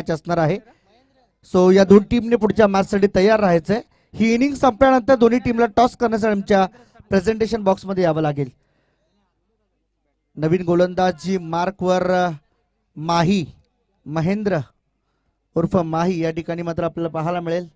Match असणार आहे. So या दोन टीमने पुढच्या मॅचसाठी तयार राहायचंय. ही इनिंग संपल्यानंतर दोन्ही टीमला टॉस करण्यासाठी आमच्या प्रेझेंटेशन बॉक्समध्ये यावं लागेल. नवीन गोलंदाजी मार्कवर माही महेंद्र उर्फ माही या ठिकाणी मात्र आपल्याला पाहायला मिळेल.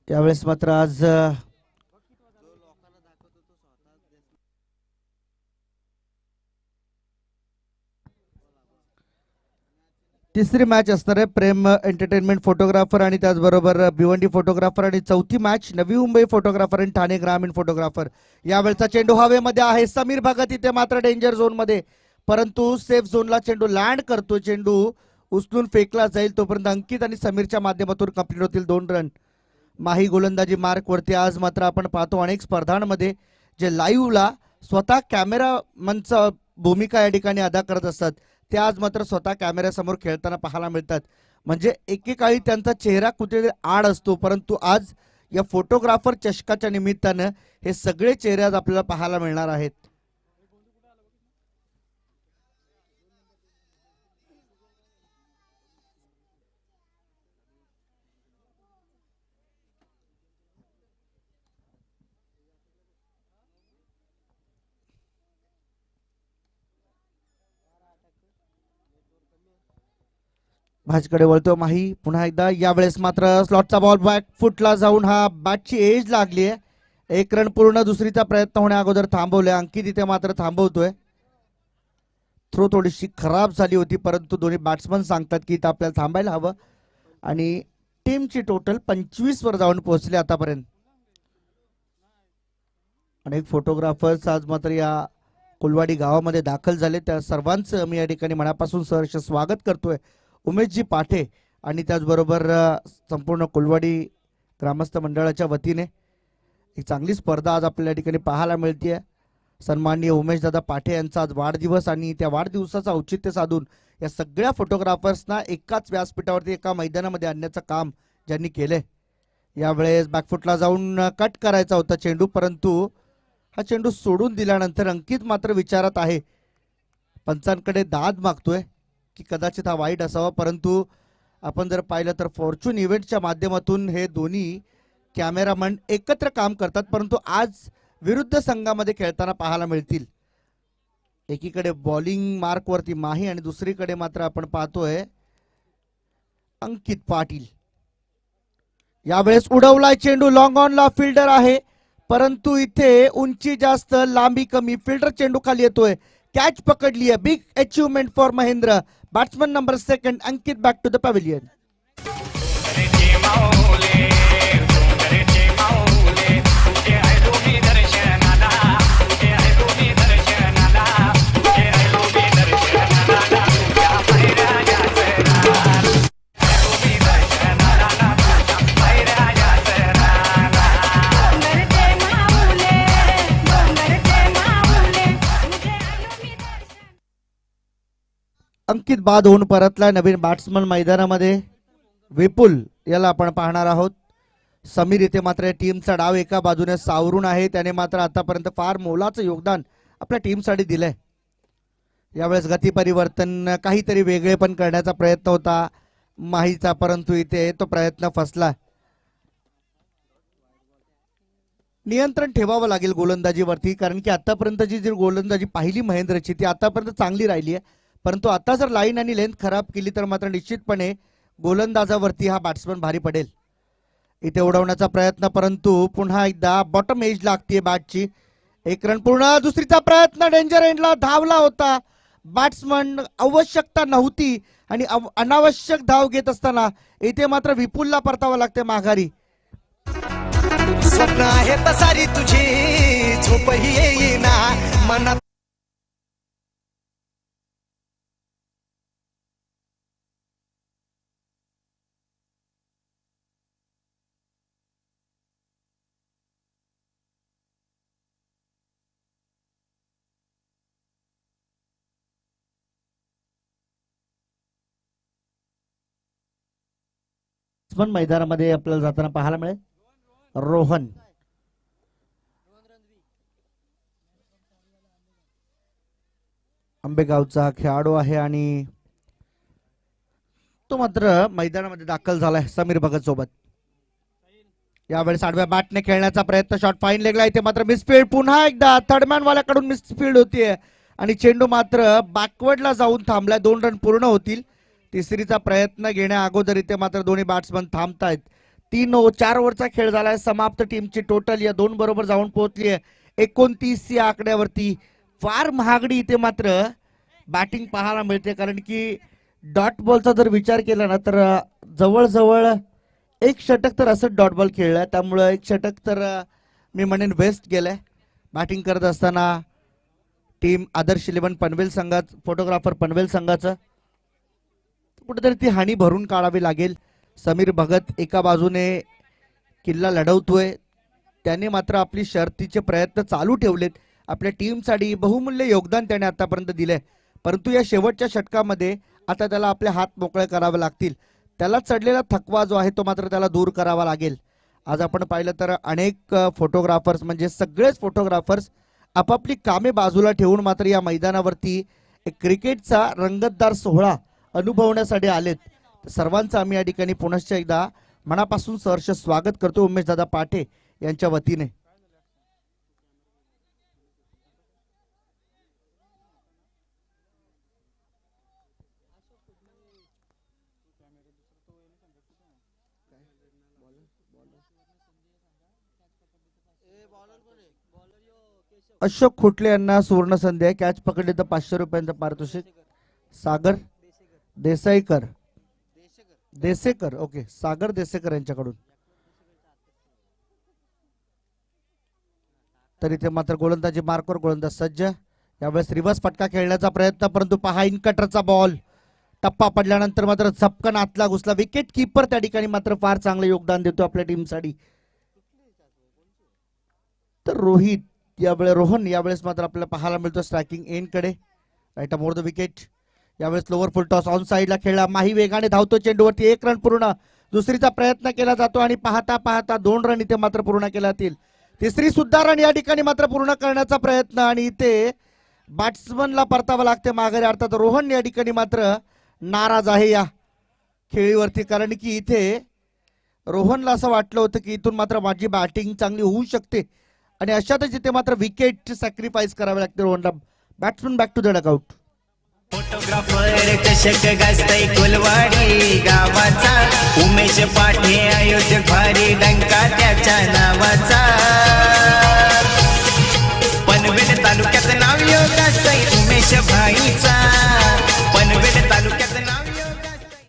यावेळेस मात्र आज तिसरी मॅच असणार आहे. प्रेम एंटरटेनमेंट फोटोग्राफर आणि त्याचबरोबर भिवंडी फोटोग्राफर आणि चौथी मॅच नवी मुंबई फोटोग्राफर आणि ठाणे ग्रामीण फोटोग्राफर. यावेळचा चेंडू हवेमध्ये आहे. समीर भगत इथे मात्र डेंजर झोन मध्ये, परंतु सेफ झोनला चेंडू लँड करतो. चेंडू उचलून फेकला जाईल तोपर्यंत अंकित आणि समीरच्या माध्यमातून कंप्लीट होतील 2 रन. माही गोलंदाजी मार्क वरती. आज मात्र आपण पाहतो अनेक स्पर्धांमध्ये जे लाईव्हला स्वतः कॅमेरामनचा भूमिका या ठिकाणी अदा करत असतात, ते आज मात्र स्वतः कॅमेऱ्यासमोर खेळताना पाहायला मिळतात. म्हणजे एकेकाळी त्यांचा चेहरा कुठेतरी आड असतो, परंतु आज या फोटोग्राफर चषकाच्या निमित्तानं हे सगळे चेहरे आज आपल्याला पाहायला मिळणार आहेत. भाजकडे वळतो माही पुन्हा एकदा. यावेळेस मात्र स्लॉटचा बॉल बॅक फुटला जाऊन हा बॅटची एज लागली आहे. 1 रन पूर्ण. दुसरीचा प्रयत्न होण्या अगोदर थांबवले. अंकित इथे मात्र थांबवतोय. थ्रो थोडीशी खराब झाली होती, परंतु दोन्ही बॅट्समन सांगतात की इथं आपल्याला थांबायला हवं. आणि टीमची टोटल 25 वर जाऊन पोहोचले आतापर्यंत. अनेक फोटोग्राफर्स आज मात्र या कुलवाडी गावामध्ये दाखल झाले. त्या सर्वांचं मी या ठिकाणी मनापासून सहर्ष स्वागत करतोय. उमेशजी पाठे आणि त्याचबरोबर संपूर्ण कुलवाडी ग्रामस्थ मंडळाच्या वतीने एक चांगली स्पर्धा आज आपल्याला या ठिकाणी पाहायला मिळते. सन्माननीय उमेशदादा पाठे यांचा आज वाढदिवस आणि त्या वाढदिवसाचं औचित्य साधून या सगळ्या फोटोग्राफर्सना एकाच व्यासपीठावरती एका मैदानामध्ये आणण्याचं काम ज्यांनी केलंय. यावेळेस बॅकफुटला जाऊन कट करायचा होता चेंडू, परंतु हा चेंडू सोडून दिल्यानंतर अंकित मात्र विचारात आहे. पंचांकडे दाद मागतोय की कदाचित हा वाईट असावा, परंतु आपण जर पाहिलं तर फॉर्च्यून इव्हेंटच्या माध्यमातून हे दोन्ही कॅमेरामन एकत्र काम करतात, परंतु आज विरुद्ध संघामध्ये खेळताना पाहायला मिळतील. एकीकडे बॉलिंग मार्क वरती माही आणि दुसरीकडे मात्र आपण पाहतोय अंकित पाटील. यावेळेस उडवलाय चेंडू. लॉंग ऑनला फिल्डर आहे, परंतु इथे उंची जास्त लांबी कमी. फिल्डर चेंडू खाली येतोय. कॅच पकडली आहे. Big achievement for Mahendra. Batsman number 2 Ankit back to the pavilion. Ankit बाद होऊन परतला. नवीन बॅट्समन मैदानामध्ये विपुल याला आपण पाहणार आहोत. समीर इथे मात्र टीमचा डाव एका बाजूने सावरून आहे. त्याने मात्र आतापर्यंत फार मोलाचं योगदान आपल्या टीमसाठी दिलंय. यावेळेस गती परिवर्तन काहीतरी वेगळे पण करण्याचा प्रयत्न होता माहीचा, परंतु इथे तो प्रयत्न फसला. नियंत्रण ठेवावं लागेल गोलंदाजीवरती, कारण की आतापर्यंतची जी गोलंदाजी पाहिली महेंद्रची ती आतापर्यंत चांगली राहिली आहे, परंतु आता जर लाईन आणि लेंथ खराब केली तर मात्र निश्चितपणे गोलंदाजावरती हा बॅट्समन भारी पडेल. इथे उडवण्याचा प्रयत्न, परंतु पुन्हा एकदा बॉटम एज लागते बॅटची. 1 रन पूर्ण. दुसरीचा प्रयत्न डेंजर एंडला धावला होता बॅट्समन. आवश्यकता नव्हती आणि अनावश्यक धाव घेत असताना इथे मात्र विपुलला परतावं लागते माघारी. स्वप्न आहे तसारी तुझी झोपही येईना मनात. पण मैदानामध्ये आपल्याला जाताना पाहायला मिळेल रोहन. आंबेगावचा खेळाडू आहे आणि तो मात्र मैदानामध्ये दाखल झालाय समीर भगत सोबत. यावेळेस आडव्या बॅटने खेळण्याचा प्रयत्न, शॉट फाईन लेगला, इथे मात्र मिसफील्ड. पुन्हा एकदा थर्डमॅन वाल्याकडून मिसफील्ड होतीये आणि चेंडू मात्र बॅकवर्डला जाऊन थांबलाय. 2 रन पूर्ण होतील. तिसरीचा प्रयत्न घेण्या अगोदर इथे मात्र दोन्ही बॅट्समन थांबतायत. 4 ओव्हरचा खेळ झालाय समाप्त. टीमची टोटल या 2 बरोबर जाऊन पोहोचली आहे 29 या आकड्यावरती. फार महागडी इथे मात्र बॅटिंग पाहायला मिळते, कारण की डॉट बॉलचा जर विचार केला ना तर जवळजवळ 1 षटक तर असं डॉट बॉल खेळलाय, त्यामुळं 1 षटक तर मी म्हणेन वेस्ट गेलंय. बॅटिंग करत असताना टीम आदर्श 11 पनवेल संघात, फोटोग्राफर पनवेल संघाचं कुठेतरी ती हानी भरून काढावी लागेल. समीर भगत एका बाजूने किल्ला लढवतोय, त्याने मात्र आपली शर्तीचे प्रयत्न चालू ठेवलेत. आपल्या टीमसाठी बहुमूल्य योगदान त्याने आतापर्यंत दिलंय, परंतु या शेवटच्या षटकामध्ये आता त्याला आपले हात मोकळे करावे लागतील. त्याला चढलेला थकवा जो आहे तो मात्र त्याला दूर करावा लागेल. आज आपण पाहिलं तर अनेक फोटोग्राफर्स, म्हणजे सगळेच फोटोग्राफर्स आपापली कामे बाजूला ठेवून मात्र या मैदानावरती एक क्रिकेटचा रंगतदार सोहळा अनुभवण्यासाठी आलेत. सर्वांचं आम्ही या ठिकाणी पुनश्च एकदा मनापासून सहर्ष स्वागत करतो उमेश दादा पाटे यांच्या वतीने. अशोक खुटले यांना सुवर्ण संधी आहे. कॅच पकडली तर 500 रुपयांचं पारितोषिक. सागर देसेकर ओके, सागर देसेकर यांच्याकडून. तर इथे मात्र गोलंदाजी मार्कवर गोलंदाज सज्ज. यावेळेस रिव्हर्स फटका खेळण्याचा प्रयत्न, परंतु पहा इन कटरचा बॉल. टप्पा पडल्यानंतर मात्र झपकन आतला घुसला. विकेट किपर त्या ठिकाणी मात्र फार चांगलं योगदान देतो आपल्या टीमसाठी. तर रोहन यावेळेस मात्र आपल्याला पाहायला मिळतो स्ट्रायकिंग एंड कडे. Right more the wicket. यावेळेस लोअर फुल टॉस ऑन साइडला खेळला. माही वेगाने धावतो चेंडूवरती. 1 रन पूर्ण. दुसरीचा प्रयत्न केला जातो आणि पाहता पाहता 2 रन इथे मात्र पूर्ण केला जातील. तिसरी सुद्धा रन या ठिकाणी मात्र पूर्ण करण्याचा प्रयत्न आणि इथे बॅट्समनला परतावं लागते माघारी. अर्थात रोहन या ठिकाणी मात्र नाराज आहे या खेळीवरती, कारण की इथे रोहनला असं वाटलं होतं की इथून मात्र माझी बॅटिंग चांगली होऊ शकते आणि अशातच इथे मात्र विकेट सॅक्रिफाईस करावे लागते रोहनला. Batsman back to the dugout. Photographer चषक गाजतय कुलवाडी गावाचा, उमेश पाठे आयोजक भारी डंका त्याच्या नावाचा. पनवेल तालुक्यात नाव योग गाजतय उमेश भाईचा, पनवेल तालुक्यात नाव योग गाजतय.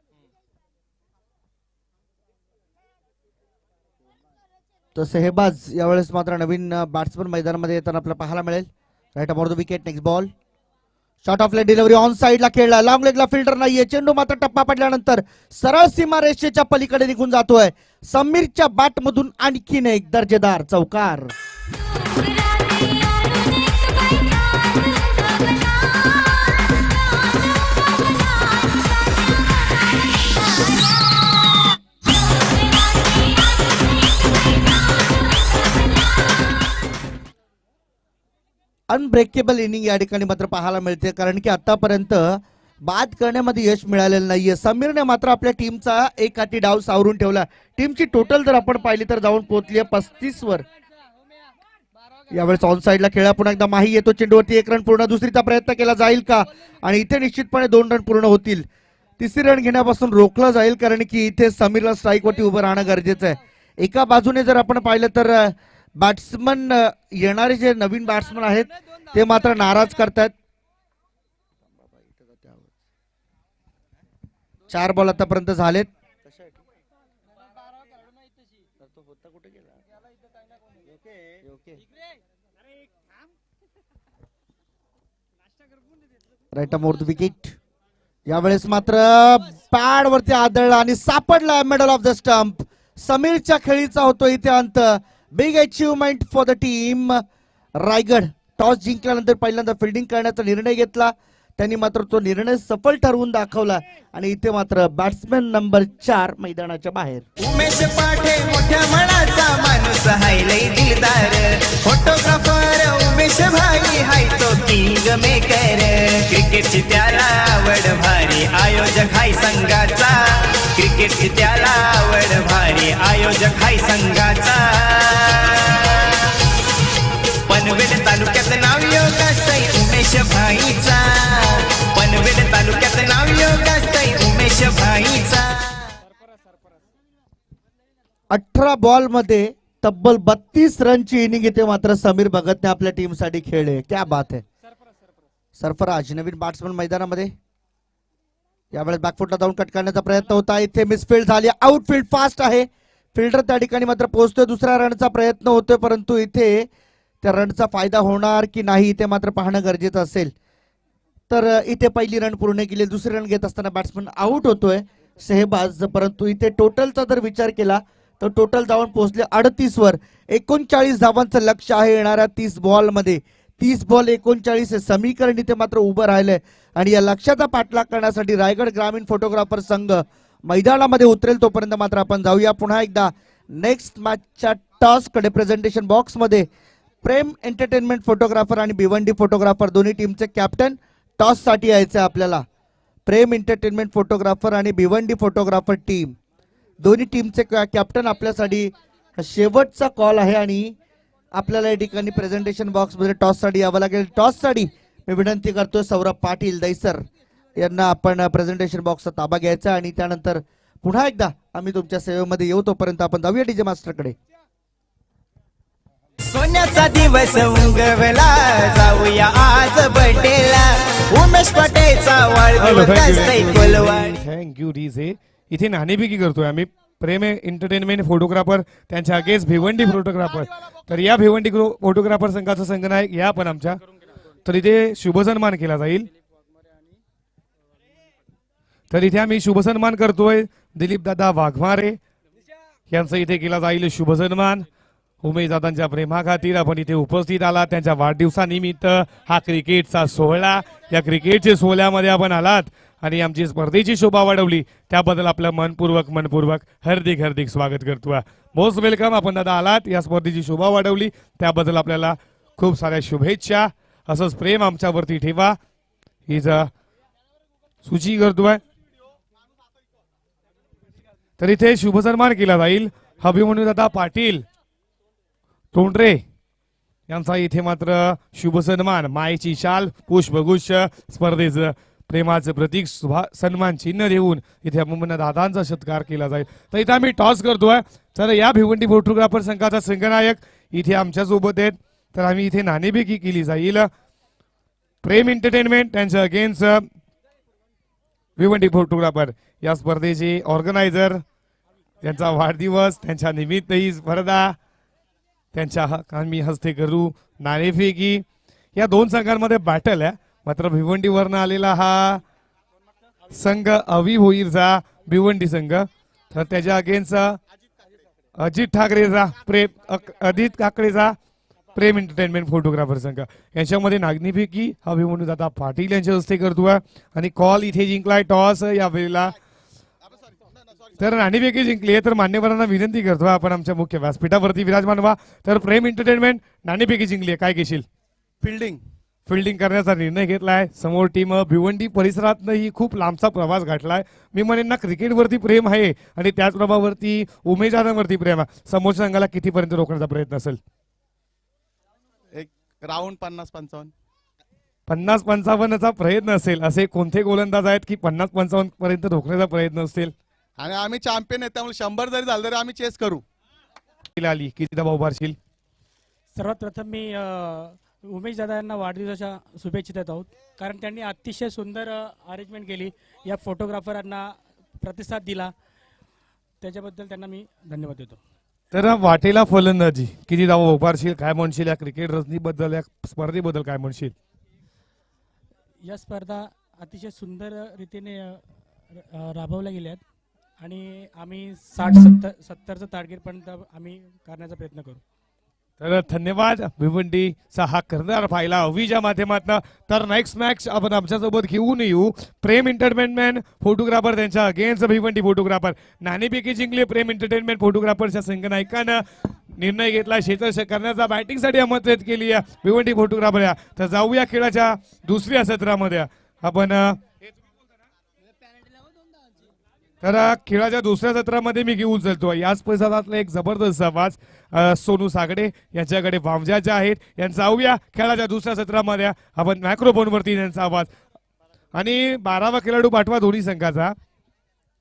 तर सेहबाज यावेळेस मात्र नवीन बॅट्समन मैदानामध्ये येताना आपल्याला पाहायला मिळेल. Right more the wicket. Next ball. Short off leg delivery on साइडला खेळला. लॉंग लेगला फिल्डर नाहीये. चेंडू मात्र टप्पा पडल्यानंतर सरळ सीमा रेषेच्या पलीकडे निघून जातोय. समीरच्या बॅट मधून आणखीन एक दर्जेदार चौकार. अनब्रेकेबल इनिंग या ठिकाणी मात्र पाहायला मिळते, कारण की आतापर्यंत बाद करण्यामध्ये यश मिळालेलं नाहीये. समीरने मात्र आपल्या टीमचा एक हाती डाव सावरून ठेवला. टीमची टोटल जर आपण पाहिली तर जाऊन पोहोचली आहे 35 वर. यावेळेस ऑन साइडला खेळा. पुन्हा एकदा माही येतो चेंडूवरती. 1 रन पूर्ण. दुसरीचा प्रयत्न केला जाईल का, आणि इथे निश्चितपणे 2 रन पूर्ण होतील. तिसरी रन घेण्यापासून रोखला जाईल, कारण की इथे समीरला स्ट्राईक वरती उभं राहणं गरजेचं आहे. एका बाजूने जर आपण पाहिलं तर बॅट्समन येणारे जे नवीन बॅट्समन आहेत ते मात्र नाराज करतायत. 4 बॉल आतापर्यंत झालेत. Right more the wicket. यावेळेस मात्र पॅड वरती आदळला आणि सापडला मिडल ऑफ द स्टंप. समीरच्या खेळीचा होतो इथे अंत. Big achievement for the team Raigad. Toss जिंकल्यानंतर पहिल्यांदा फिल्डिंग करण्याचा निर्णय घेतला. त्यांनी मात्र तो निर्णय सफल ठरवून दाखवला आणि इथे मात्र बॅट्समॅन नंबर 4 मैदानाच्या बाहेर. उमेश पाठे मोठ्या मनाचा माणूस हाय लय दिलदार, फोटोग्राफर उमेश भाई हाय तो किंग मेकर, क्रिकेटची त्याला आवड भारी, आयोजक हाय संघाचा, क्रिकेटची त्याला आवड भारी, आयोजक हाय संघाचा. पनवेल तालुक्यात नाव योगासई उमेश भाईचा, पनवेल तालुक्यात नाव योगासई उमेश भाईचा. 18 बॉल मध्ये तब्बल 32 रनची इनिंग इथे मात्र समीर भगतने आपल्या टीमसाठी खेळले. क्या बात आहे. सरफराज नवीन बॅट्समन मैदानामध्ये, यावेळेस बॅकफुटला जाऊन कट करण्याचा प्रयत्न होता, इथे मिसफिल्ड झाली. आउटफील्ड फास्ट आहे, फिल्डर त्या ठिकाणी मात्र पोहोचतोय, दुसऱ्या रनचा प्रयत्न होतोय, परंतु इथे त्या रनचा फायदा होणार की नाही इथे मात्र पाहणं गरजेचं असेल. तर इथे पहिली रन पूर्ण केली, दुसरी रन घेत असताना बॅट्समन आउट होतोय शेहबाज. परंतु इथे टोटलचा जर विचार केला तर टोटल जाऊन पोहोचले 38 वर. 39 धावांचं लक्ष आहे येणाऱ्या 30 बॉल मध्ये. 30 बॉल 39 हे समीकरण इथे मात्र उभं राहिलंय आणि या लक्ष्याचा पाठलाग करण्यासाठी रायगड ग्रामीण फोटोग्राफर संघ मैदानामध्ये उतरेल. तोपर्यंत मात्र आपण जाऊया पुन्हा एकदा नेक्स्ट मॅचच्या टॉस कडे. प्रेझेंटेशन बॉक्स मध्ये प्रेम एंटरटेनमेंट फोटोग्राफर आणि भिवंडी फोटोग्राफर दोन्ही टीमचे कॅप्टन टॉस साठी यायचे आपल्याला. प्रेम एंटरटेनमेंट फोटोग्राफर आणि भिवंडी फोटोग्राफर टीम दोन्ही टीमचे कॅप्टन आपल्यासाठी शेवटचा कॉल आहे आणि आपल्याला या ठिकाणी प्रेझेंटेशन बॉक्स मध्ये टॉस साठी यावं लागेल. टॉस साठी मी विनंती करतोय सौरभ पाटील दैसर यांना आपण प्रेझेंटेशन बॉक्सचा ताबा घ्यायचा आणि त्यानंतर पुन्हा एकदा आम्ही तुमच्या सेवेमध्ये येऊ. तोपर्यंत आपण जाऊया डीजे मास्टर कडे. सोन्याचा दिवस उगवला, जाऊया आज बर्थडेला, उमेश पटेचा वाढदिवस असतंय कोलवाडी. Thank you DJ. इथे नाणेफेकी करतोय आम्ही. प्रेम एंटरटेनमेंट फोटोग्राफर त्यांच्या अगेन्स्ट भिवंडी फोटोग्राफर. तर या भिवंडी फोटोग्राफर संघाचा संघनायक या पण आमच्या. तर इथे शुभसन्मान केला जाईल. तर इथे आम्ही शुभसन्मान करतोय दिलीप दादा वाघमारे यांचा इथे केला जाईल शुभसन्मान. उमेश दादांच्या प्रेमाखातीर आपण इथे उपस्थित आलात, त्यांच्या वाढदिवसानिमित्त हा क्रिकेटचा सोहळा. या क्रिकेटच्या सोहळ्यामध्ये आपण आलात आणि आमची स्पर्धेची शोभा वाढवली, त्याबद्दल आपलं मनपूर्वक हार्दिक स्वागत करतो. Most welcome. आपण दादा आलात, या स्पर्धेची शोभा वाढवली, त्याबद्दल आपल्याला खूप साऱ्या शुभेच्छा. असंच प्रेम आमच्यावरती ठेवा हीच सूची करतोय. तर इथे शुभसन्मान केला जाईल अभिमन्यू दादा पाटील तोंडरे यांचा इथे मात्र शुभसन्मान. मायेची शाल पुष्पगुच्छ स्पर्धेचं प्रेमाचं प्रतीक सन्मान चिन्ह देऊन इथे अभिमन्यू दादांचा सत्कार केला जाईल. तर इथे आम्ही टॉस करतोय. तर या भिवंडी फोटोग्राफर संघाचा संघनायक इथे आमच्या सोबत आहेत. तर आम्ही इथे नाणेफेकी केली जाईल. प्रेम एंटरटेनमेंट त्यांच्या अगेन्स्ट भिवंडी फोटोग्राफर या स्पर्धेचे ऑर्गनायझर, त्यांचा वाढदिवस, त्यांच्या निमित्त ही स्पर्धा त्यांच्या आम्ही हस्ते करू नाणेफेकी. या दोन संघांमध्ये बॅटल आहे. मात्र भिवंडीवरनं आलेला हा संघ अवी भोईरचा भिवंडी संघ. तर त्याच्या अगेन्स्ट अजित ठाकरेचा अजित काकडेचा प्रेम एंटरटेनमेंट फोटोग्राफर संघ. यांच्यामध्ये नाणेफेकी अभिमन्यू दादा पाटील यांच्या हस्ते करतोय आणि कॉल इथे जिंकलाय टॉस या वेळेला. तर नाणेफेकी जिंकली आहे. तर मान्यवरांना विनंती करतो आपण आमच्या मुख्य व्यासपीठावरती विराजमान व्हा. तर प्रेम एंटरटेनमेंट नाणेफेकी जिंकली आहे, काय घेशील? फिल्डिंग करण्याचा निर्णय घेतलाय. समोर टीम भिवंडी परिसरातनं ही खूप लांबचा प्रवास गाठलाय. मी म्हणेन ना क्रिकेटवरती प्रेम आहे आणि त्याच प्रभावावरती उमेदवारांवरती प्रेम आहे. समोरच्या संघाला कितीपर्यंत रोखण्याचा प्रयत्न असेल? एक राऊंड 50-55. 50-55चा प्रयत्न असेल. असे कोणते गोलंदाज आहेत की 50-55 पर्यंत रोखण्याचा प्रयत्न असेल? आणि आम्ही चॅम्पियन आहे, त्यामुळे 100 जरी झालं तरी आम्ही चेस करू. आली किती दबाव उभारशील? सर्वात प्रथम मी उमेश दादा यांना वाढदिवसाच्या शुभेच्छा देत आहोत, कारण त्यांनी अतिशय सुंदर अरेंजमेंट केली, या फोटोग्राफरांना प्रतिसाद दिला, त्याच्याबद्दल त्यांना मी धन्यवाद देतो. तर वाटेला फलंदाजी किती धावा उभारशील, काय म्हणशील? या क्रिकेट रचनेबद्दल, या स्पर्धेबद्दल काय म्हणशील? या स्पर्धा अतिशय सुंदर रीतीने राबवल्या गेल्या आहेत आणि आम्ही 60-70चं टार्गेटपर्यंत आम्ही करण्याचा प्रयत्न करू. तर धन्यवाद भिवंडीचा हा करणार पाहिला अवीच्या माध्यमातून. तर नेक्स्ट मॅच आपण आमच्यासोबत घेऊन येऊ प्रेम एंटरटेनमेंट फोटोग्राफर त्यांच्या अगेन्स्ट भिवंडी फोटोग्राफर. नाणेफेकी जिंकले प्रेम एंटरटेनमेंट फोटोग्राफरच्या संघनायकानं निर्णय घेतला क्षेत्ररक्षक करण्याचा. बॅटिंगसाठी आमंत्रित केली आहे भिवंडी फोटोग्राफर या. तर जाऊया खेळाच्या दुसऱ्या सत्रामध्ये आपण. तर खेळाच्या दुसऱ्या सत्रामध्ये मी घेऊन चलतो याच परिसरातला एक जबरदस्त आवाज सोनू सागडे यांच्याकडे वामजाच्या आहेत. यांचा जाऊया खेळाच्या दुसऱ्या सत्रामध्ये आपण मायक्रोफोनवरती त्यांचा आवाज. आणि 12वा खेळाडू पाठवा दोन्ही संघाचा.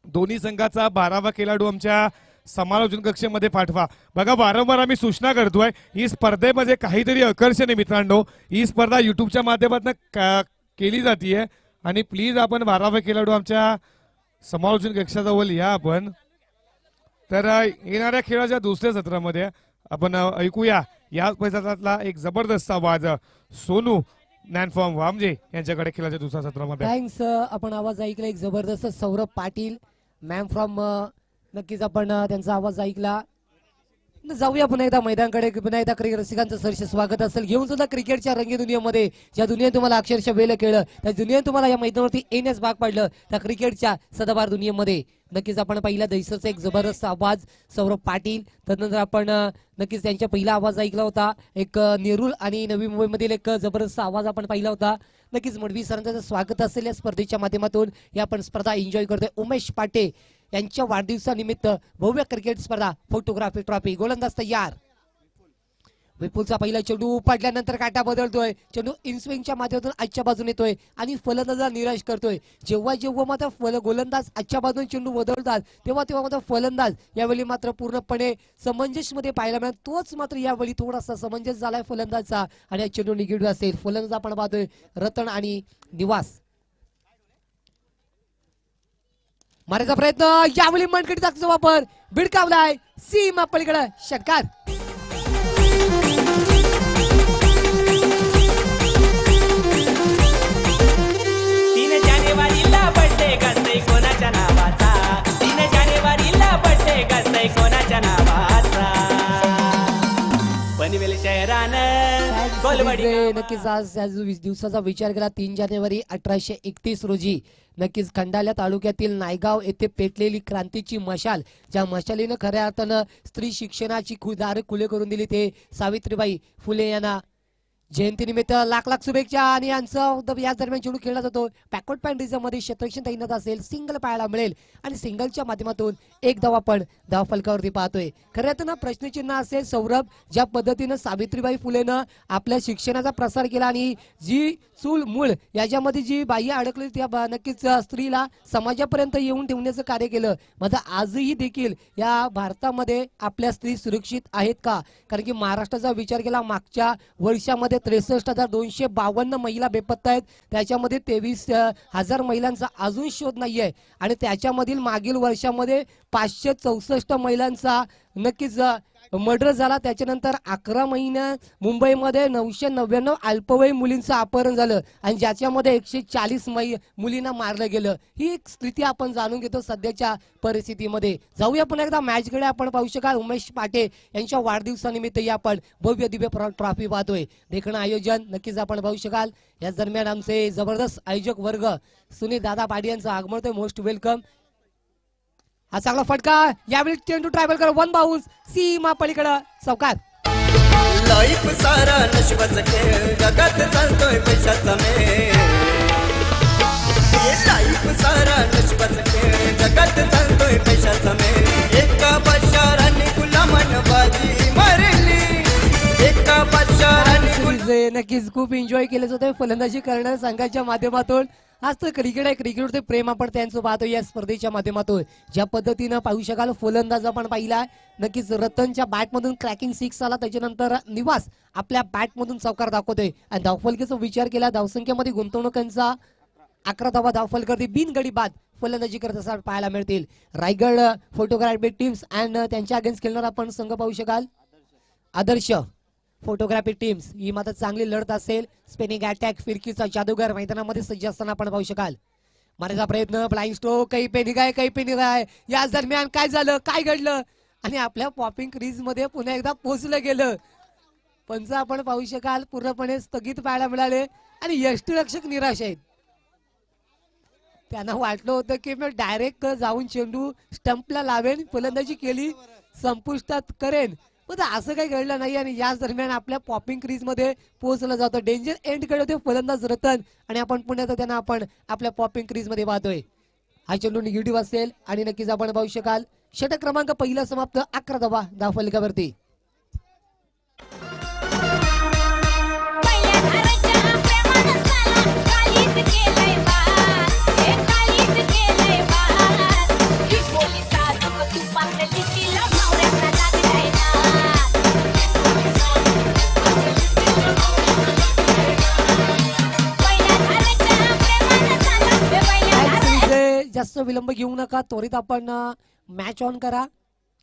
दोन्ही संघाचा 12वा खेळाडू आमच्या समालोचन कक्षेमध्ये पाठवा. बघा वारंवार आम्ही सूचना करतोय ही स्पर्धेमध्ये काहीतरी आकर्षण आहे मित्रांनो. ही स्पर्धा युट्यूबच्या माध्यमातून केली जाते आणि प्लीज आपण 12वा खेळाडू आमच्या समालोचन कक्षाजवळ या आपण. तर येणाऱ्या खेळाच्या दुसऱ्या सत्रामध्ये आपण ऐकूया या परिसरातला एक जबरदस्त आवाज सोनू नॅनफॉर्म वामजे यांच्याकडे खेळाच्या दुसऱ्या सत्रामध्ये. थँक्स. आपण आवाज ऐकला एक जबरदस्त सौरभ पाटील मॅम फ्रॉम. नक्कीच आपण त्यांचा आवाज ऐकला. जाऊया पुन्हा एकदा मैदानाकडे. पुन्हा एकदा क्रिकेट रसिकांचं सरसे स्वागत असेल. घेऊन सुद्धा क्रिकेटच्या रंगी दुनियेमध्ये ज्या दुनियेत तुम्हाला अक्षरशः वेळ केलं त्या दुनियेत तुम्हाला या मैदानावरती येण्यास भाग पाडलं त्या क्रिकेटच्या सदाबार दुनियेमध्ये नक्कीच आपण पहिला दैसरचा एक जबरदस्त आवाज सौरभ पाटील. त्यानंतर आपण नक्कीच त्यांचा पहिला आवाज ऐकला होता एक नेरूळ आणि नवी मुंबईमधील एक जबरदस्त आवाज आपण पाहिला होता. नक्कीच मडवी सरांचं स्वागत असेल या स्पर्धेच्या माध्यमातून. या आपण स्पर्धा एन्जॉय करतोय. उमेश पाटे यांच्या वाढदिवसानिमित्त भव्य क्रिकेट स्पर्धा फोटोग्राफी ट्रॉफी. गोलंदाज तयार. विपुलचा पहिला चेंडू पडल्यानंतर काटा बदलतोय. चेंडू इनस्विंगच्या माध्यमातून आजच्या बाजूने येतोय आणि फलंदाजाला निराश करतोय. जेव्हा जेव्हा मात्र गोलंदाज आजच्या बाजूने चेंडू बदलतात तेव्हा तेव्हा मात्र फलंदाज यावेळी मात्र पूर्णपणे समंजस मध्ये पाहायला मिळाला. तोच मात्र यावेळी थोडासा समंजस झालाय फलंदाजचा आणि चेंडू निगेटिव्ह असेल. फलंदाज आपण पाहतोय रतन आणि निवास. मारायचा प्रयत्न यावेळी मनकटी ताकदीचा वापर भिडकावलाय सीमा पलीकडे षटकार. 3 जानेवारीला बर्थडे गाजतय कोणाच्या नावाचा. 3 जानेवारीला बर्थडे गाजतय कोणाच्या नावाचा. पनवेल शहरानं गोलवाडी. नक्कीच आज या दिवसाचा विचार केला 3 जानेवारी 1831 रोजी नक्कीच खंडाळा तालुक्यातील नायगाव येथे पेटलेली क्रांतीची मशाल ज्या मशालीनं खऱ्या अर्थानं स्त्री शिक्षणाची दार खुले करून दिली ते सावित्रीबाई फुले यांना जयंतीनिमित्त लाख लाख शुभेच्छा. आणि यांचा या दरम्यान चेंडू खेळला जातो. बॅकवर्ड पॅन्ट मध्ये क्षेत्ररक्षण तैनात असेल. सिंगल पाहायला मिळेल आणि सिंगलच्या माध्यमातून एक धाव आपण धाव फलकावरती पाहतोय. खऱ्या अर्थानं प्रश्नचिन्ह असेल सौरभ ज्या पद्धतीनं सावित्रीबाई फुलेनं आपल्या शिक्षणाचा प्रसार केला आणि जी चूल मूळ याच्यामध्ये जी बाह्य अडकली त्या नक्कीच स्त्रीला समाजापर्यंत येऊन ठेवण्याचं कार्य केलं. मात्र आजही देखील या भारतामध्ये आपल्या स्त्री सुरक्षित आहेत का? कारण की महाराष्ट्राचा विचार केला मागच्या वर्षामध्ये 63,252 महिला बेपत्ता आहेत. त्याच्यामध्ये 23,000 महिलांचा अजून शोध नाहीये आणि त्याच्यामधील मागील वर्षामध्ये 564 महिलांचा नक्कीच मर्डर झाला. त्याच्यानंतर 11 महिन्यात मुंबईमध्ये 999 अल्पवयीन मुलींचं अपहरण झालं आणि ज्याच्यामध्ये 140 मुलींना मारलं गेलं. ही एक स्थिती आपण जाणून घेतो सध्याच्या परिस्थितीमध्ये. जाऊया पुन्हा एकदा मॅचकडे. आपण पाहू शकाल उमेश पाटे यांच्या वाढदिवसानिमित्त आपण भव्य दिव्य ट्रॉफी पाहतोय. देखणं आयोजन नक्कीच आपण पाहू शकाल. या दरम्यान आमचे जबरदस्त आयोजक वर्ग सुनील दादा पाडी यांचं आगमन होतंय. Most welcome. हा चांगला फटका यावेळी चेंडू ट्रायबल कर 1 बाउन्स सीमा पलीकडे चौकात. लाईफ सारा नशिबाचा खेळ जगात चालतोय पैशाचा मेळ. लाईफ सारा नशिबाचा खेळ जगात चालतोय पैशाचा मेळ. एका बादशाहाने गुलामान बाजी मारली. एका बादशाहाने नक्कीच खूप एन्जॉय केलेच होते फलंदाजी करणाऱ्या संघाच्या माध्यमातून. आज तर क्रिकेट आहे. क्रिकेटवरती प्रेम आपण त्यांचं पाहतो या स्पर्धेच्या माध्यमातून. ज्या पद्धतीनं पाहू शकाल फलंदाज आपण पाहिला नक्कीच रतनच्या बॅटमधून क्रॅकिंग 6 आला. त्याच्यानंतर निवास आपल्या बॅटमधून चौकार दाखवतोय आणि धावफलकीचा विचार केला धावसंख्येमध्ये गुंतवणुकांचा 11 धावा धावफलकर बिनगडी बाद फलंदाजी करत असताना पाहायला मिळतील. रायगड फोटोग्राफी टीम्स अँड त्यांच्या अगेन्स्ट खेळणार आपण संघ पाहू शकाल. आदर्श फोटोग्राफी टीम्स ही मात्र चांगली लढत असेल. स्पिनिंग अटॅक फिरकीचा जादूगार मैदानामध्ये सज्ज असताना आपण पाहू शकाल. मारायचा प्रयत्न ब्लाइंड स्ट्रोक काही पे निघाय. या दरम्यान काय झालं काय घडलं आणि आपल्या पॉपिंग क्रीज मध्ये पुन्हा एकदा पोहोचलं गेलं. पंच आपण पाहू शकाल पूर्णपणे स्थगित पाहायला मिळाले आणि यष्टीरक्षक निराश आहेत. त्यांना वाटलं होतं की मी डायरेक्ट जाऊन चेंडू स्टंपला लावेन, फलंदाजी केली, संपुष्टात करेन, पण असं काही घडलं नाही आणि याच दरम्यान आपल्या पॉपिंग क्रीज मध्ये पोहोचलं जातं. डेंजर एंड कडे होते फलंदाज रतन आणि आपण पुण्यात त्यांना आपण आपल्या पॉपिंग क्रीज मध्ये पाहतोय. हा चेंडू निगेटिव्ह असेल आणि नक्कीच आपण पाहू शकाल षटक क्रमांक पहिला समाप्त, 11 धावा धावफलकावरती. जास्त विलंब घेऊ नका, त्वरित आपण मॅच ऑन करा.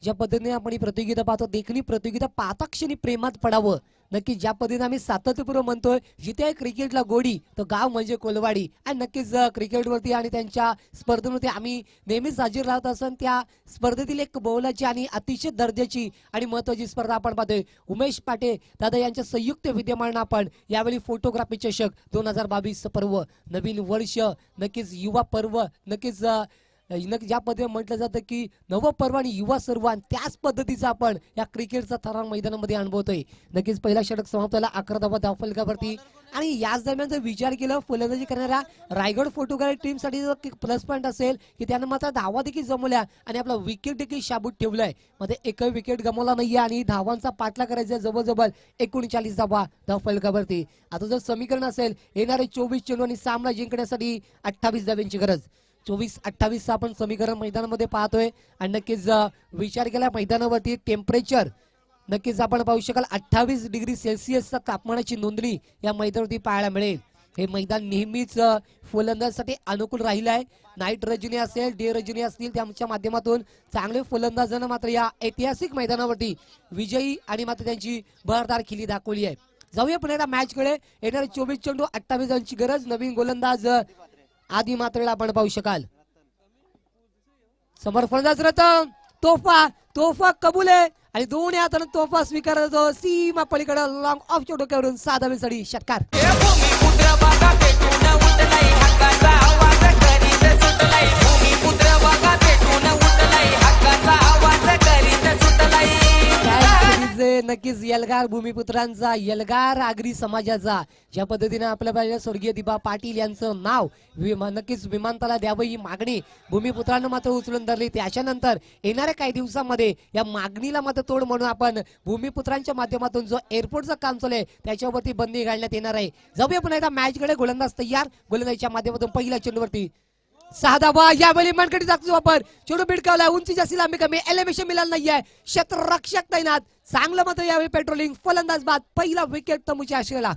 ज्या पद्धतीने आपण ही प्रतियोगिता पाहतो, देखणी प्रतियोगिता पाहता क्षणी प्रेमात पडावं. नक्की ज्या पद्धतीने आम्ही सातत्यपूर्व म्हणतोय, जिथे आहे क्रिकेटला गोडी तो गाव म्हणजे कोलवाडी. आणि नक्कीच क्रिकेटवरती आणि त्यांच्या स्पर्धेवरती आम्ही नेहमीच हजर राहत असून त्या स्पर्धेतील एक बहुलाची आणि अतिशय दर्जाची आणि महत्वाची स्पर्धा आपण पाहतोय. उमेश पाटे दादा यांच्या संयुक्त विद्यमानं आपण यावेळी फोटोग्राफी चषक 2022 पर्व, नवीन वर्ष, नक्कीच युवा पर्व, नक्कीच ज्या पद्धतीने म्हटलं जातं की नवपर्व आणि युवा सर्व, आणि त्याच पद्धतीचा आपण या क्रिकेटचा थरार मैदानामध्ये अनुभवतोय. नक्कीच पहिला षटक समाप्त झाला 11 धावा धावफलकावरती. आणि याच दरम्यान जर विचार केला फलंदाजी करणाऱ्या रायगड फोटोग्राफी टीम साठी प्लस पॉईंट असेल की त्यानं मात्र धावा देखील जमवल्या आणि आपला विकेट देखील शाबूत ठेवलाय. मध्ये एकही विकेट गमावला नाहीये आणि धावांचा पाठला करायचा जवळजवळ 39 धावा धावफलकावरती. आता जर समीकरण असेल येणारे 24 चेंडू आणि सामना जिंकण्यासाठी 28 धाव्यांची गरज. 24-28 आपण समीकरण मैदानामध्ये पाहतोय. आणि नक्कीच विचार केला मैदानावरती टेम्परेचर नक्कीच आपण पाहू शकाल 28 डिग्री सेल्सिअसचा तापमानाची नोंदणी या मैदानावरती पाहायला मिळेल. हे मैदान नेहमीच फलंदाजासाठी अनुकूल राहिलं आहे. नाईट रजनी असेल, डे रजनी असतील, त्यांच्या माध्यमातून चांगले फलंदाजांना मात्र या ऐतिहासिक मैदानावरती विजयी आणि मात्र त्यांची बहरदार खिल्ली दाखवली आहे. जाऊया पुन्हा मॅच कडे. येणारे 24 चेंडू 28 रनची गरज. नवीन गोलंदाज आधी मात्रेला आपण पाहू शकाल. समोर फलंदाज रतन, तोफा कबूल आहे आणि दोन्ही हाताने तोफा स्वीकारतो. सीमा पलीकडे लॉंग ऑफ डोक्यावरून 6 धावेसाठी षटकार. नक्कीच यलगार भूमिपुत्रांचा, यलगार आगरी समाजाचा ज्या पद्धतीने आपल्या पाहिजे स्वर्गीय दिबा पाटील यांचं नाव नक्कीच विमानतळाला द्यावं ही मागणी भूमिपुत्रांना मात्र उचलून धरली. त्याच्यानंतर येणाऱ्या काही दिवसांमध्ये या मागणीला मात्र तोड म्हणून आपण भूमिपुत्रांच्या माध्यमातून जो एअरपोर्टचं काम चालू आहे त्याच्यावरती बंदी घालण्यात येणार आहे. जाऊया पण एकदा मॅच कडे. गोलंदाज तयार. गोलंदाजीच्या माध्यमातून पहिल्या चेंडूवरती 6 धावा. यावेळी मनकडी जागचा वापर, चेंडू भिडकावला, उंची जास्ती लांबी कमी, एलिव्हेशन मिळालं नाहीये, क्षेत्ररक्षक तैनात, चांगलं मात्र यावेळी पेट्रोलिंग, फलंदाज बाद, पहिला विकेट तमुच्या आशेला.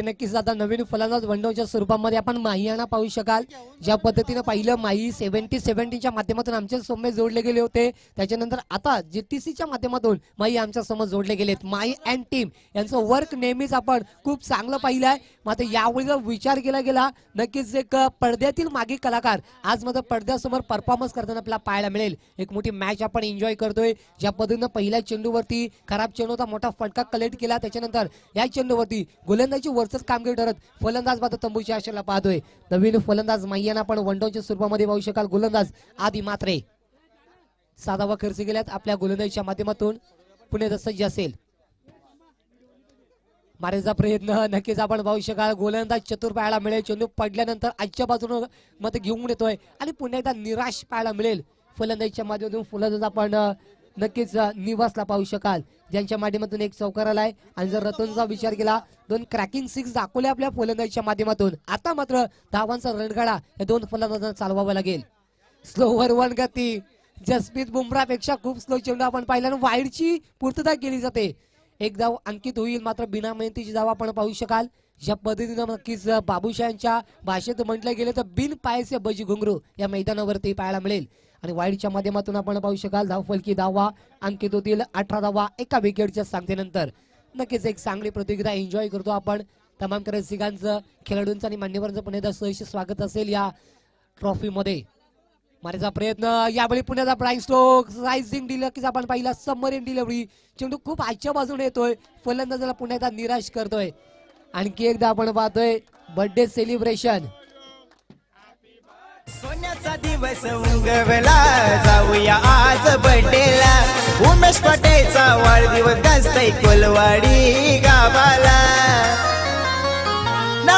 नक्कीच आता नवीन फलंदाज वनडोच्या स्वरूपामध्ये आपण माहियाना पाहू शकाल. ज्या पद्धतीने पाहिलं माही 70-17च्या माध्यमातून आमच्या समोर जोडले गेले होते, त्याच्यानंतर आता जीटीसीच्या माध्यमातून माही आमच्या समोर जोडले गेलेत. माही अँड टीम यांचं वर्क नेहमीच आपण खूप चांगलं पाहिलं आहे. मात्र यावेळी जर विचार केला गेला नक्कीच एक पडद्यातील मागे कलाकार आज मात्र पडद्यासमोर परफॉर्मन्स करताना आपल्याला पाहायला मिळेल. एक मोठी मॅच आपण एन्जॉय करतोय. ज्या पद्धतीनं पहिल्या चेंडूवरती खराब चेंडूचा मोठा फटका कलेक्ट केला, त्याच्यानंतर या चेंडूवरती गोलंदाजी वरचंच कामगिरी ठरत फलंदाज मात्र तंबूच्या आशेला पाहतोय. नवीन फलंदाज माहियाना आपण वनडोच्या स्वरूपामध्ये पाहू शकाल. गोलंदाज आधी मात्रे 6 धावा खर्च केल्यात आपल्या गोलंदाजीच्या माध्यमातून. पुणे सज्ज असेल मारायचा प्रयत्न नक्कीच आपण पाहू शकाल. गोलंदाज चतुर पाहायला मिळेल. चेंडू पडल्यानंतर आजच्या बाजूने मत घेऊन येतोय आणि पुन्हा एकदा निराश पाहायला मिळेल. फलंदाजीच्या माध्यमातून फलंदाज आपण नक्कीच निवासला पाहू शकाल, ज्यांच्या माध्यमातून एक चौकार आलाय. आणि जर रतनचा विचार केला 2 क्रॅकिंग 6 दाखवले आपल्या फलंदाजीच्या माध्यमातून. आता मात्र धावांचा रणगाडा या 2 फलंदाजांना चालवावा लागेल. स्लोवर 1 गती, जसप्रीत बुमराह पेक्षा खूप स्लो चेंडू आपण पाहिला आणि वाईडची पूर्तता केली जाते. एक धाव अंकित होईल, मात्र बिना मेहनतीची धाव आपण पाहू शकाल. ज्या पद्धतीनं नक्कीच बाबूशांच्या भाषेत म्हटलं गेलं तर बिन पायसे बजी घुंगरू या मैदानावरती पाहायला मिळेल. आणि वाईडच्या माध्यमातून आपण पाहू शकाल धावफलकी धावा अंकित होतील 18 धावा एका विकेटच्या सांगतेनंतर. नक्कीच एक चांगली प्रतियोगिता एन्जॉय करतो आपण. तमाम रसिकांचं, खेळाडूंचं आणि मान्यवरांचं पुन्हा एकदा सहर्ष स्वागत असेल या ट्रॉफी मध्ये. मारायचा प्रयत्न यावेळी पुण्याचा ब्राईन स्टोक रायझिंग डिलक्स आपण पाहिला सबमरीन डिलिव्हरी. चेंडू खूप आजच्या बाजूने येतोय, फलंदाजाला पुन्हा एकदा निराश करतोय. आणखी एकदा आपण पाहतोय बर्थडे सेलिब्रेशन. सोन्याचा दिवस उंगवला, जाऊया आज बर्थडेला. उमेश पटेचा वाढदिवस गाजतय कोलवाडी गावाला.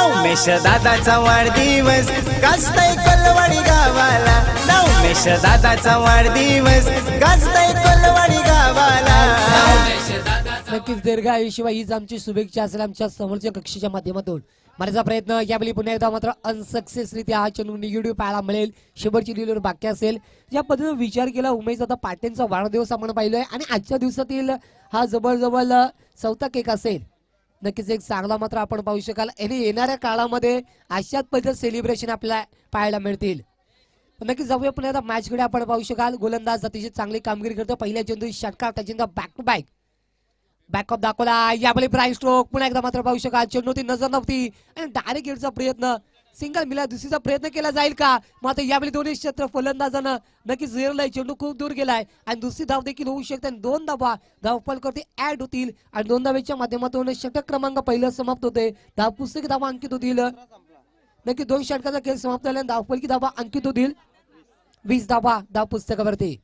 उमेश दादाचा वाढदिवस गाजतय कोलवाडी गावाला. उमेश दादाचा वाढदिवस गाजतय कोलवाडी गावाला. नक्कीच दीर्घ आयुष्यवाय हीच आमची शुभेच्छा असेल आमच्या समोरच्या कक्षेच्या माध्यमातून. मारायचा प्रयत्न यावेळी पुन्हा एकदा मात्र अनसक्सेसरित्या हा चेंडू निगेटिव्ह पाहायला मिळेल. शेवटची डिलिव्हरी बाकी असेल. ज्या पद्धतीने विचार केला उमेश दादा पाटेंचा वाढदिवस आपण पाहिलोय आणि आजच्या दिवसातील हा जवळजवळ 4था केक असेल. नक्कीच एक चांगला मात्र आपण पाहू शकाल. आणि येणाऱ्या काळामध्ये अशाच पद्धत सेलिब्रेशन आपल्याला पाहायला मिळतील. नक्कीच जाऊया पुन्हा एकदा मॅचकडे आपण पाहू शकाल. गोलंदाज अतिशय चांगली कामगिरी करतो. पहिल्या चेंडू षटकार, त्याच्यानंतर बॅक टू बॅक बॅकअप दाखवला. यावेळी ब्राईन स्ट्रोक पुन्हा एकदा मात्र पाहू शकाल. चेंडूची नजर नव्हती आणि डायरेक्ट हिटचा प्रयत्न, सिंगल मिला दुसरीचा प्रयत्न केला जाईल का, मात्र यावेळी दोन्ही क्षेत्र फलंदाजानं नक्कीच झेरलाय. चेंडू खूप दूर गेलाय आणि दुसरी धाव देखील होऊ शकते. 2 धावा धावफलकावरती ऍड होतील आणि 2 धावेच्या माध्यमातून षटक क्रमांक पहिलं समाप्त होते. धावपुस्तकी धावा अंकित होतील. नक्की 2 षटकाचा खेळ समाप्त झाला. धावफलकी धावा अंकित होतील 20 धावा धावपुस्तकावरती.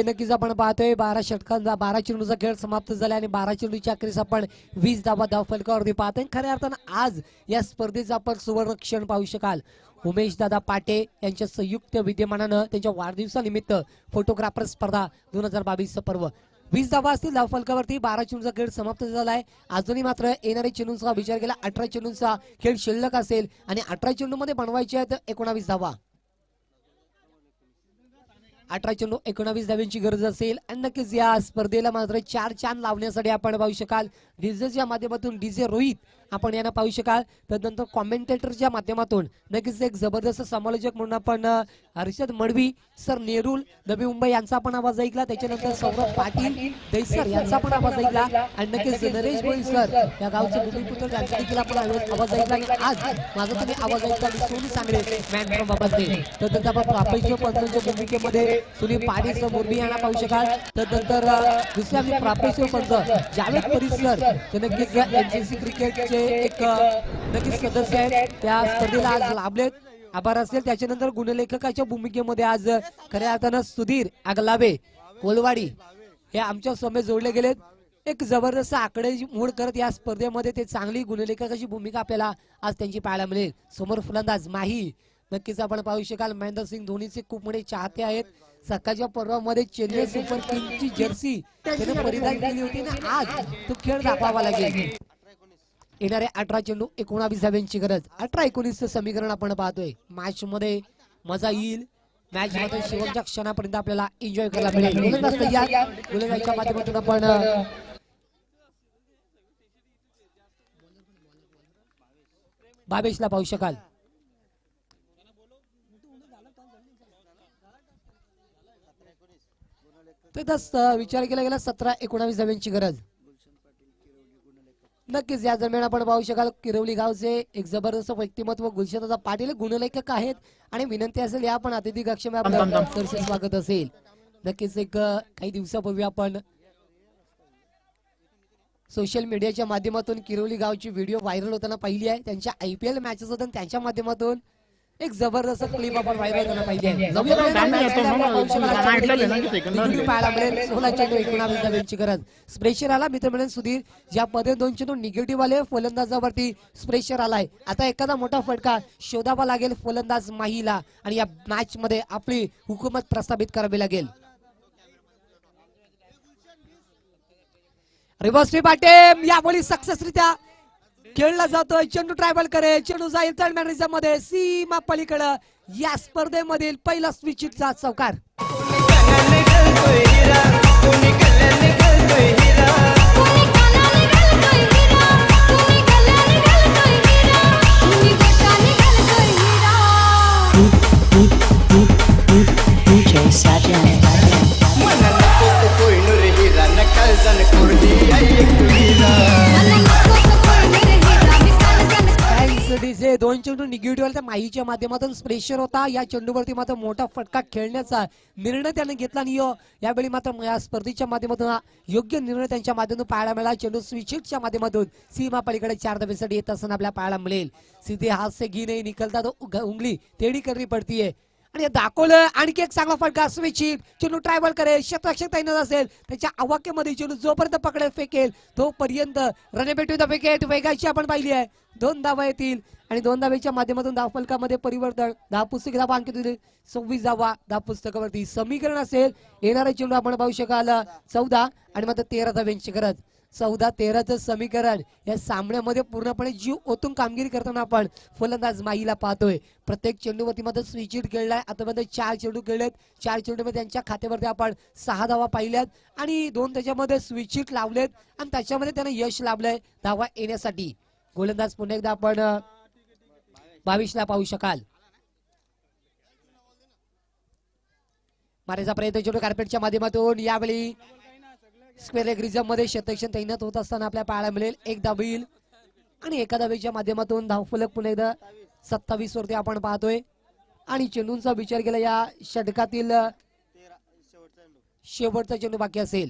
नक्कीच आपण पाहतोय 12 षटकांचा 12 चेंडूचा खेळ समाप्त झाला आणि 12 चेंडूच्या अखेरीस आपण 20 धावा धावफलकावरती पाहतोय. खऱ्या अर्थानं आज या स्पर्धेचा आपण सुवर्ण क्षण पाहू शकाल. उमेश दादा पाटे यांच्या संयुक्त विद्यमानानं त्यांच्या वाढदिवसानिमित्त फोटोग्राफर स्पर्धा 2022 पर्व 20 धावा असतील धावफलकावरती. 12 चेंडूचा खेळ समाप्त झालाय. अजूनही मात्र येणाऱ्या चेंडूंचा विचार केला 18 चेंडूंचा खेळ शिल्लक असेल आणि 18 चेंडू मध्ये बनवायचे आहेत 19 धावा. 18 चेंडू 19 धाव्यांची गरज असेल आणि नक्कीच या स्पर्धेला मात्र 4 चांद लावण्यासाठी आपण पाहू शकाल. डीजेच्या माध्यमातून डीजे रोहित आपण यांना पाहू शकाल. त्यानंतर कॉमेंटेटरच्या माध्यमातून नक्कीच एक जबरदस्त समालोचक म्हणून आपण हर्षद मडवी सर, नेरुल नवी मुंबई यांचा आपण आवाज ऐकला. त्याच्यानंतर सौरभ पाटील दैसर यांचा पण आवाज ऐकला आणि नक्कीच नरेश भोई सर या गावचे भूमिपुत्र त्यांचा देखील आपण आवाज ऐकला. आणि आज माझा तुम्ही आवाज ऐकला सोनी सांगडे मॅन फ्रॉम बाबाचे. त्यानंतर आपण प्रापेश्वर पंचांच्या भूमिकेमध्ये सुनील पाटील सर मुरबी यांना पाहू शकाल. त्यानंतर दुसरे आम्ही प्रापेश्वर पंच जावेद परिसर ते नक्कीच एनसीसी क्रिकेटचे एक नक्कीच सदस्य आहेत. त्या स्पर्धेला आज लाभलेत, आभार असेल. त्याच्यानंतर गुणलेखकाच्या भूमिकेमध्ये आज खऱ्या अर्थानं सुधीर आगलावे कोलवाडी हे आमच्या समेत जोडले गेलेत. एक जबरदस्त आकडे मूड करत या स्पर्धेमध्ये ते चांगली गुणलेखकाची भूमिका आपल्याला आज त्यांची पाहायला मिळेल. समोर फलंदाज माही नक्कीच आपण पाहू शकाल. महेंद्रसिंग धोनीचे खूप मोठे चाहते आहेत. सकाळच्या पर्वामध्ये चेन्नई सुपर किंगची जर्सी त्याने परिधान केली होती ना, आज तो खेळ दाखवावा लागेल. येणारे 18 चेंडू 19 धाव्यांची गरज. 18-19 समीकरण आपण पाहतोय. मॅच मध्ये मजा येईल. मॅच मध्ये शेवटच्या क्षणापर्यंत आपल्याला एन्जॉय करायला मिळेल. गोलंदाजाच्या माध्यमातून आपण भावेशला पाहू शकाल. विचार केला गेला 17-19 धाव्यांची गरज. नक्कीच या दरम्यान आपण पाहू शकाल किरवली गावचे एक जबरदस्त व्यक्तिमत्व गुलशनदादा पाटील गुणलेखक आहेत आणि विनंती असेल या पण अतिथी कक्षामध्ये आपलं सरसे स्वागत असेल. नक्कीच एक काही दिवसापूर्वी आपण सोशल मीडियाच्या माध्यमातून किरवली गावची व्हिडिओ व्हायरल होताना पाहिली आहे. त्यांच्या IPL मॅचेस होत्या त्यांच्या माध्यमातून एक जबरदस्त क्लिप आपण व्हायरल करायला पाहिजे. जाऊया पाहायला मिळेल 16 चेंडू 19 धावांची गरज. स्प्रेशर आला मित्रमंडळ सुधीर, ज्या पदे 2 चेंडू निगेटिव्ह आले फलंदाजावरती स्प्रेशर आलाय. आता एखादा मोठा फटका शोधावा लागेल फलंदाज माहीला आणि या मॅच मध्ये आपली हुकूमत प्रस्थापित करावी लागेल. रिव्हर्स स्वीप अटेम्प्ट यावेळी सक्सेसरित्या खेळला जातोय. चेंडू ट्रायबल करे, चेंडू जाईल थर्ड मॅन मध्ये सीमा पलीकडे. या स्पर्धेमधील पहिला स्विचिटचा चौकार. कण्याने घालतोय हिरा, कोणी कल्याने घालतोय हिरा. कोणी कानाने घालतोय हिरा, कोणी गल्याने घालतोय हिरा, कोणी बोटाने घालतोय हिरा. DJ Sajan. मला नको तो कोहिनूर हिरा, नकाल जण कोरडी आई एक हिरा. मला नको तो कोणी रे हिरा, मी कानाने डीजे 2 चेंडू निगेटिव्ह त्या माहीच्या माध्यमातून स्प्रेशर होता. या चेंडूवरती मात्र मोठा फटका खेळण्याचा निर्णय त्याने घेतला आणि यावेळी मात्र या स्पर्धेच्या माध्यमातून योग्य निर्णय त्यांच्या माध्यमातून पाहायला मिळाला. चेंडू स्विचिटच्या माध्यमातून सीमा पलीकडे 4 धावेसाठी येत असताना आपल्याला पाहायला मिळेल. सीधे हाथ से घी नहीं निकलता तो उंगली टेढ़ी करनी पड़ती है. आणि दाखवलं आणखी एक चांगला फटका स्विचिट. चेंडू ट्रायबल करेल, शतरक्षक तैनात असेल त्याच्या आवाक्यामध्ये चेंडू जोपर्यंत पकडेल फेकेल तोपर्यंत रनबेट टू द विकेट वेगाची आपण पाहिली आहे. 2 धावा येतील आणि 2 धावेच्या माध्यमातून धावफलकामध्ये परिवर्तन. धावपुस्तक धावा अंकित होतील 26 धावा धावपुस्तकावरती. समीकरण असेल येणारा चेंडू आपण पाहू शकाल 14 आणि मात्र 13 धाव्यांची गरज. 14-13चं समीकरण या सामन्यामध्ये पूर्णपणे जीव ओतून कामगिरी करताना आपण फलंदाज माहीला पाहतोय. प्रत्येक चेंडूवरती मात्र स्विचिट खेळलाय. आतापर्यंत 4 चेंडू खेळलेत. 4 चेंडूमध्ये त्यांच्या खात्यावरती आपण 6 धावा पाहिल्यात आणि 2 त्याच्यामध्ये स्विचिट लावलेत आणि त्याच्यामध्ये त्यांना यश लाभलंय धावा येण्यासाठी. गोलंदाज पुन्हा एकदा आपण 22ला पाहू शकाल. मारायचा प्रयत्न चेंडू कार्पेटच्या माध्यमातून यावेळी स्क्वेअर लेग रिझर्व मध्ये शतरक्षण तैनात होत असताना आपल्याला पाहायला मिळेल 1 धाव येईल आणि एका धावेच्या माध्यमातून धावफलक पुन्हा एकदा 27 वरती आपण पाहतोय. आणि चेंडूंचा विचार केला या षटकातील शेवटचा चेंडू बाकी असेल.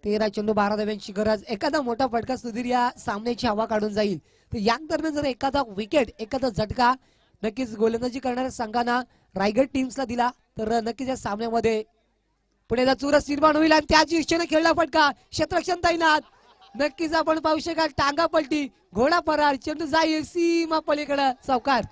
13 चेंडू 12 धाव्यांची गरज. एखादा मोठा फटका सुधीर या सामन्याची हवा काढून जाईल. तर या दरम्यान जर एखादा विकेट एखादा झटका नक्कीच गोलंदाजी करणाऱ्या संघांना रायगड टीम्सला दिला तर नक्कीच या सामन्यामध्ये पुढे चुरस निर्माण होईल. आणि त्याच दिशेने खेळला फटका क्षेत्ररक्षण तैनात. नक्कीच आपण पाहू शकाल टांगा पलटी घोडा फरार. चेंडू जाईल सीमा पलीकडे चौकार.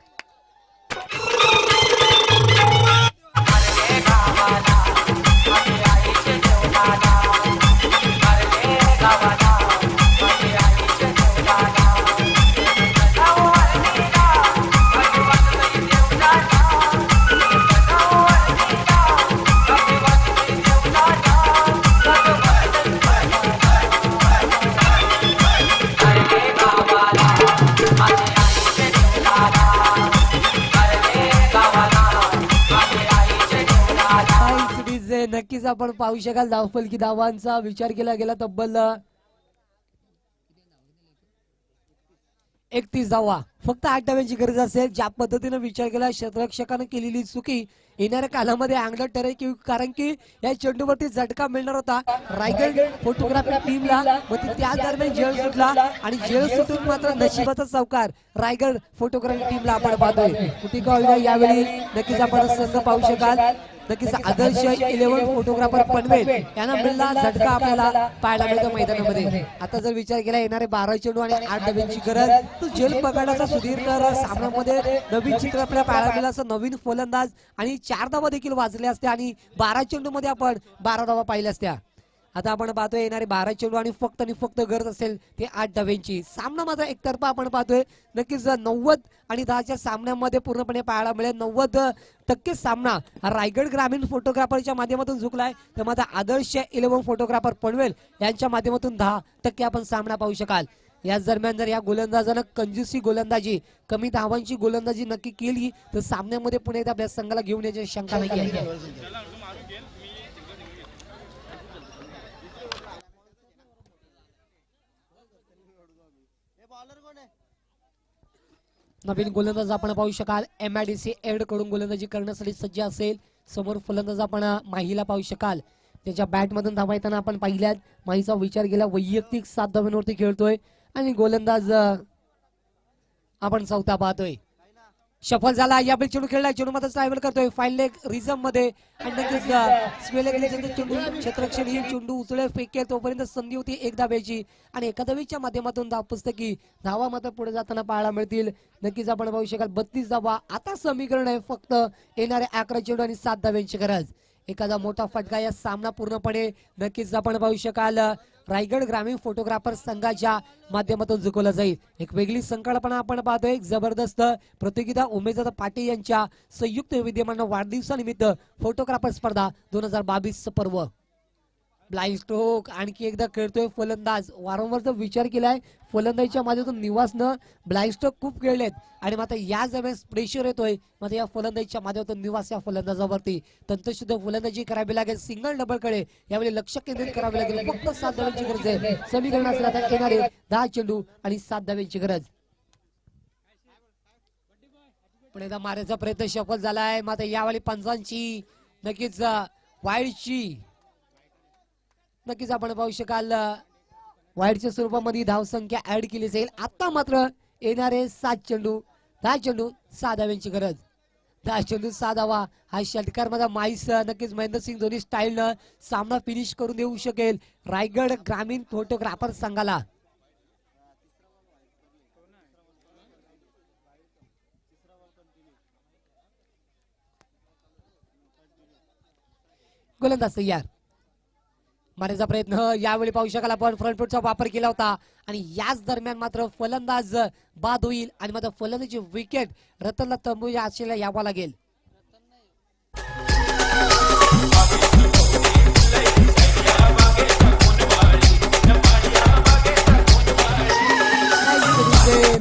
नक्कीच आपण पाहू शकाल धावफलकी धावांचा विचार केला गेला तब्बल 31 धावा. फक्त 8 धाव्यांची गरज असेल. ज्या पद्धतीने विचार केला क्षेत्ररक्षकाने केलेली चुकी येणाऱ्या कालामध्ये अंगलट ठरेल कारण की या चेंडूवरती झटका मिळणार होता रायगड फोटोग्राफी टीमला. मग त्या दरम्यान जेल सुटला आणि जेल सुटून मात्र नशिबाचा चौकार रायगड फोटोग्राफी टीमला आपण पाहतोय. कुठे का यावेळी नक्कीच आपण संघ पाहू शकाल. नक्कीच आदर्श 11 फोटोग्राफर पनवेल यांना मिळला झटका आपल्याला पाहायला मिळतो मैदानामध्ये. आता जर विचार केला येणारे 12 चेंडू आणि 8 धाव्यांची गरज तर जेल पगाडाचा सुधीर सामन्यामध्ये नवीन चित्र आपल्याला पाहायला मिळालं. असं नवीन फलंदाज आणि 4 धावा देखील वाजल्या असत्या आणि 12 चेंडू मध्ये आपण 12 धावा पाहिल्या असत्या. आता आपण पाहतोय येणारे 12 चेंडू आणि फक्त गरज असेल ते 8 धाव्यांची. सामना मात्र एकतर्फा आपण पाहतोय. नक्कीच 90 आणि 10च्या सामन्यामध्ये पूर्णपणे पाहायला मिळेल. 90% सामना रायगड ग्रामीण फोटोग्राफरच्या माध्यमातून झुकलाय तर मात्र आदर्श 11 फोटोग्राफर पनवेल यांच्या माध्यमातून 10% आपण सामना पाहू शकाल. याच दरम्यान जर या गोलंदाजानं कंजूसी गोलंदाजी कमी धावांची गोलंदाजी नक्की केली तर सामन्यामध्ये पुन्हा एकदा आपल्या संघाला घेऊन याची शंका नाही आहे. नवीन गोलंदाज आपण पाहू शकाल. MIDC एड कडून गोलंदाजी करण्यासाठी सज्ज असेल. समोर फलंदाज आपण माहीला पाहू शकाल. त्याच्या बॅट मधून धावा येताना आपण पाहिल्यात. माहीचा विचार केला वैयक्तिक 7 धावांवरती खेळतोय आणि गोलंदाज आपण चौथा पाहतोय. सफल झाला. यावेळी चेंडू खेळलाय, चेंडू मात्र ट्रायव्हल करतोय फाईन लेग रिझम मध्ये आणि नक्कीच स्पेल चेंडू क्षेत्ररक्षण ही चेंडू उचले फेकेल तोपर्यंत संधी होती एक धाब्याची आणि एका धावेच्या माध्यमातून धाव पुस्तकी धावा मात्र पुढे जाताना पाहायला मिळतील. नक्कीच आपण पाहू शकाल 32 धावा. आता समीकरण आहे फक्त येणारे 11 चेंडू आणि 7 धाव्यांची गरज. एखादा मोठा फटका या सामना पूर्णपणे नक्कीच आपण पाहू शकाल रायगड ग्रामीण फोटोग्राफर संघाच्या माध्यमातून जिंकवला जाईल. एक वेगळी संकल्पना आपण पाहतोय. जबरदस्त प्रतियोगिता उमेशदादा पाटील यांच्या संयुक्त विद्यमान वाढदिवसानिमित्त फोटोग्राफर स्पर्धा 2022 पर्व. ब्लाइंड स्ट्रोक आणखी एकदा खेळतोय फलंदाज. वारंवार जर विचार केलाय फलंदाजीच्या माध्यमातून निवासनं ब्लाइंड स्ट्रोक खूप खेळलेत आणि मात्र या दरम्यान प्रेशर येतोय मात्र या फलंदाजीच्या माध्यमातून निवास या फलंदाजावरती तंतोशुद्ध फलंदाजी करावी लागेल. सिंगल डबल कडे यावेळी लक्ष केंद्रित करावे लागेल. फक्त 7 धाव्यांची गरज आहे. समीकरण असेल आता येणारे 10 चेंडू आणि 7 धाव्यांची गरज. पण एकदा मारायचा प्रयत्न सफल झालाय मात्र यावेळी पंचांची नक्कीच वाईडची नक्कीच आपण पाहू शकाल वाईडच्या स्वरूपामध्ये धावसंख्या ऍड केली जाईल. आता मात्र येणारे 7 चेंडू 10 चेंडू 6 धाव्यांची गरज. 10 चेंडू 6 धावा हा षटकार मध्ये माईस नक्कीच महेंद्र सिंग धोनी स्टाईलनं सामना फिनिश करून देऊ शकेल रायगड ग्रामीण फोटोग्राफर संघाला. गोलंदाज तयार. मारायचा प्रयत्न यावेळी पाहू शकाल आपण फ्रंट फुटचा वापर केला होता आणि याच दरम्यान मात्र फलंदाज बाद होईल आणि मात्र फलंदाजी विकेट रतनला तंबू या आशेला यावा लागेल.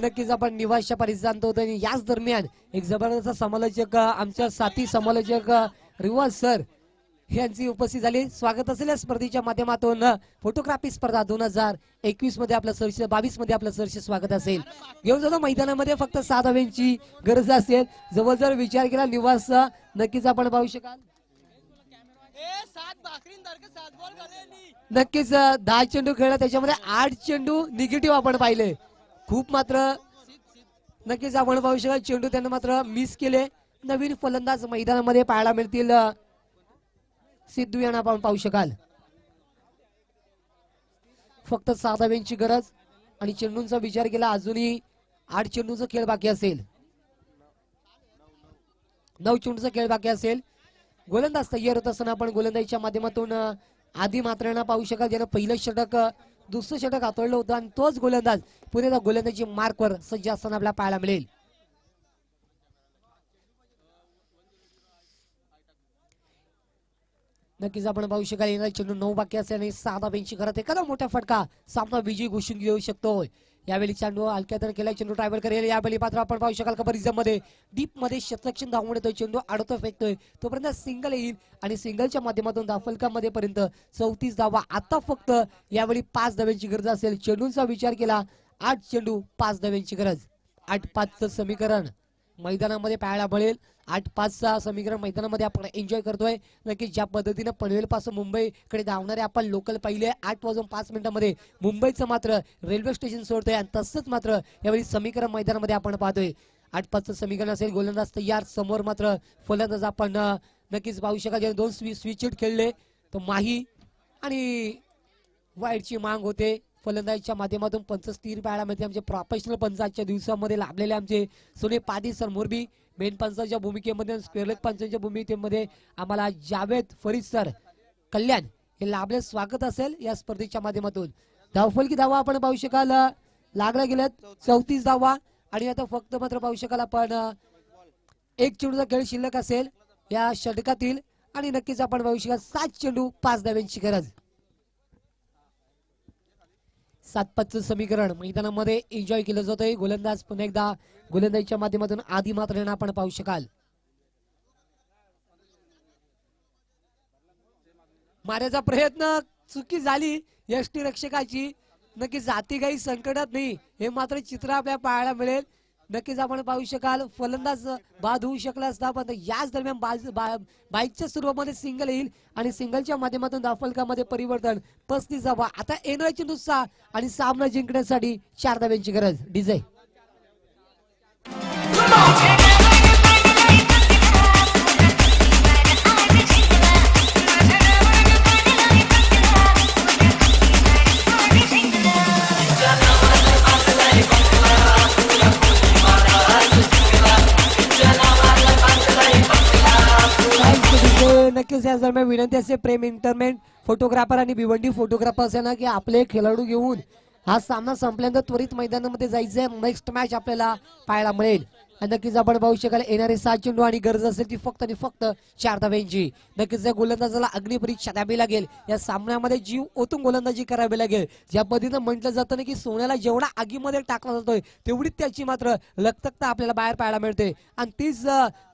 नक्कीच आपण निवासच्या परिसरात होतो आणि याच दरम्यान एक जबरदस्त समालोचक आमच्या साथी समालोचक रिवाज सर यांची उपस्थित झाली. स्वागत असेल या स्पर्धेच्या माध्यमातून. फोटोग्राफी स्पर्धा 2021 मध्ये आपलं सरस 22 मध्ये आपलं सरस स्वागत असेल. घेऊन जातो मैदानामध्ये फक्त 7 धाव्यांची गरज असेल. जवळ जर विचार केला निवास नक्कीच आपण पाहू शकाल नक्कीच 10 चेंडू खेळला त्याच्यामध्ये 8 चेंडू निगेटिव्ह आपण पाहिले. खूप मात्र नक्कीच आपण पाहू शकाल चेंडू त्यांना मात्र मिस केले. नवीन फलंदाज मैदानामध्ये पाहायला मिळतील. सिद्धू यांना आपण पाहू शकाल. फक्त 7 धाव्यांची गरज आणि चेंडूंचा विचार केला अजूनही 8 चेंडूचा खेळ बाकी असेल. 9 चेंडूचा खेळ बाकी असेल. गोलंदाज तयार होत असताना आपण गोलंदाजीच्या माध्यमातून आधी मात्र यांना पाहू शकाल ज्यानं पहिलं षटक दुसरं षटक हातळलं होतं आणि तोच गोलंदाज पुन्हा गोलंदाजी मार्कवर सज्ज असताना आपल्याला पाहायला मिळेल. नक्कीच आपण पाहू शकाल येणारे चेंडू 9 बाकी असेल आणि 6 धाव्यांची गरज. एखादा मोठा फटका सामना विजयी घोषून घेऊ शकतो. यावेळी चेंडू हलक्यात केला चेंडू ट्रायबल करेल. यावेळी पात्र आपण पाहू शकाल कबरीजम मध्ये डीप मध्ये क्षेत्ररक्षण धावून येतोय. चेंडू अडतो फेकतोय तोपर्यंत सिंगल येईल आणि सिंगलच्या माध्यमातून दाफलकामध्ये पर्यंत 34 धावा. आता फक्त यावेळी 5 धाव्यांची गरज असेल. चेंडूंचा विचार केला 8 चेंडू 5 धाव्यांची गरज. 8-5 समीकरण मैदानामध्ये पाहायला मिळेल. 8-5 समीकरण मैदानामध्ये आपण एन्जॉय करतोय. नक्की ज्या पद्धतीने पनवेल पासून मुंबईकडे धावणारे आपण लोकल पाहिले 8:05 मुंबईचं मात्र रेल्वे स्टेशन सोडतोय आणि तसंच मात्र यावेळी समीकरण मैदानामध्ये आपण पाहतोय. 8-5 समीकरण असेल. गोलंदाज तयार. समोर मात्र फलंदाज आपण नक्कीच पाहू शकाल. ज्याने 2 स्विच खेळले तर माही आणि वाईडची मांग होते. फलंदाजीच्या माध्यमातून पंच स्थिर पाहायला मिळते. आमचे प्रोफेशनल पंच आजच्या दिवसामध्ये लाभलेले आमचे सोने पादी सर मोरबी मेन पंचाच्या भूमिकेमध्ये स्क्वेअरलेग पंचांच्या भूमिकेमध्ये आम्हाला जावेद फरीद सर कल्याण हे लाभले. स्वागत असेल या स्पर्धेच्या माध्यमातून. धावफलकी धावा आपण पाहू शकाल लागल्या गेल्यात 34 धावा आणि आता फक्त मात्र पाहू शकाल आपण 1 चेंडूचा खेळ शिल्लक असेल या षटकातील आणि नक्कीच आपण पाहू शकाल 7 चेंडू 5 धाव्यांची गरज. 7-5 समीकरण मैदानामध्ये एन्जॉय केलं जातंय. गोलंदाज पुन्हा एकदा गोलंदाजीच्या माध्यमातून आधी मात्र आपण पाहू शकाल. मारायचा प्रयत्न चुकी झाली यष्टी रक्षकाची. नक्कीच जाती काही संकटात नाही हे मात्र चित्र आपल्याला पाहायला मिळेल. नक्कीच आपण पाहू शकाल फलंदाज बाद होऊ शकला असता पण याच दरम्यान बाईकच्या सुरुवातीमध्ये सिंगल येईल आणि सिंगलच्या माध्यमातून दाफलकामध्ये परिवर्तन. 35 धावा. आता येणारा चेंडू 6 आणि सामना जिंकण्यासाठी 4 धाव्यांची गरज. डीजे नक्कीच या दरम्यान विनंती असते प्रेम एंटरटेनमेंट फोटोग्राफर आणि भिवंडी फोटोग्राफर यांना की आपले खेळाडू घेऊन हा सामना संपल्यानंतर त्वरित मैदानामध्ये जायचंय. नेक्स्ट मॅच आपल्याला पाहायला मिळेल. आणि नक्कीच आपण पाहू शकाल येणारे 7 चेंडू आणि गरज असेल ती फक्त आणि फक्त 4 धाब्यांची. नक्कीच या गोलंदाजाला अग्निपरीक्षा द्यावी लागेल. या सामन्यामध्ये जीव ओतून गोलंदाजी करावी लागेल. ज्या पद्धतीनं म्हटलं जातं ना की सोन्याला जेवढा आगीमध्ये टाकला जातोय तेवढीच त्याची मात्र लकतकता आपल्याला बाहेर पाहायला मिळते. आणि तीच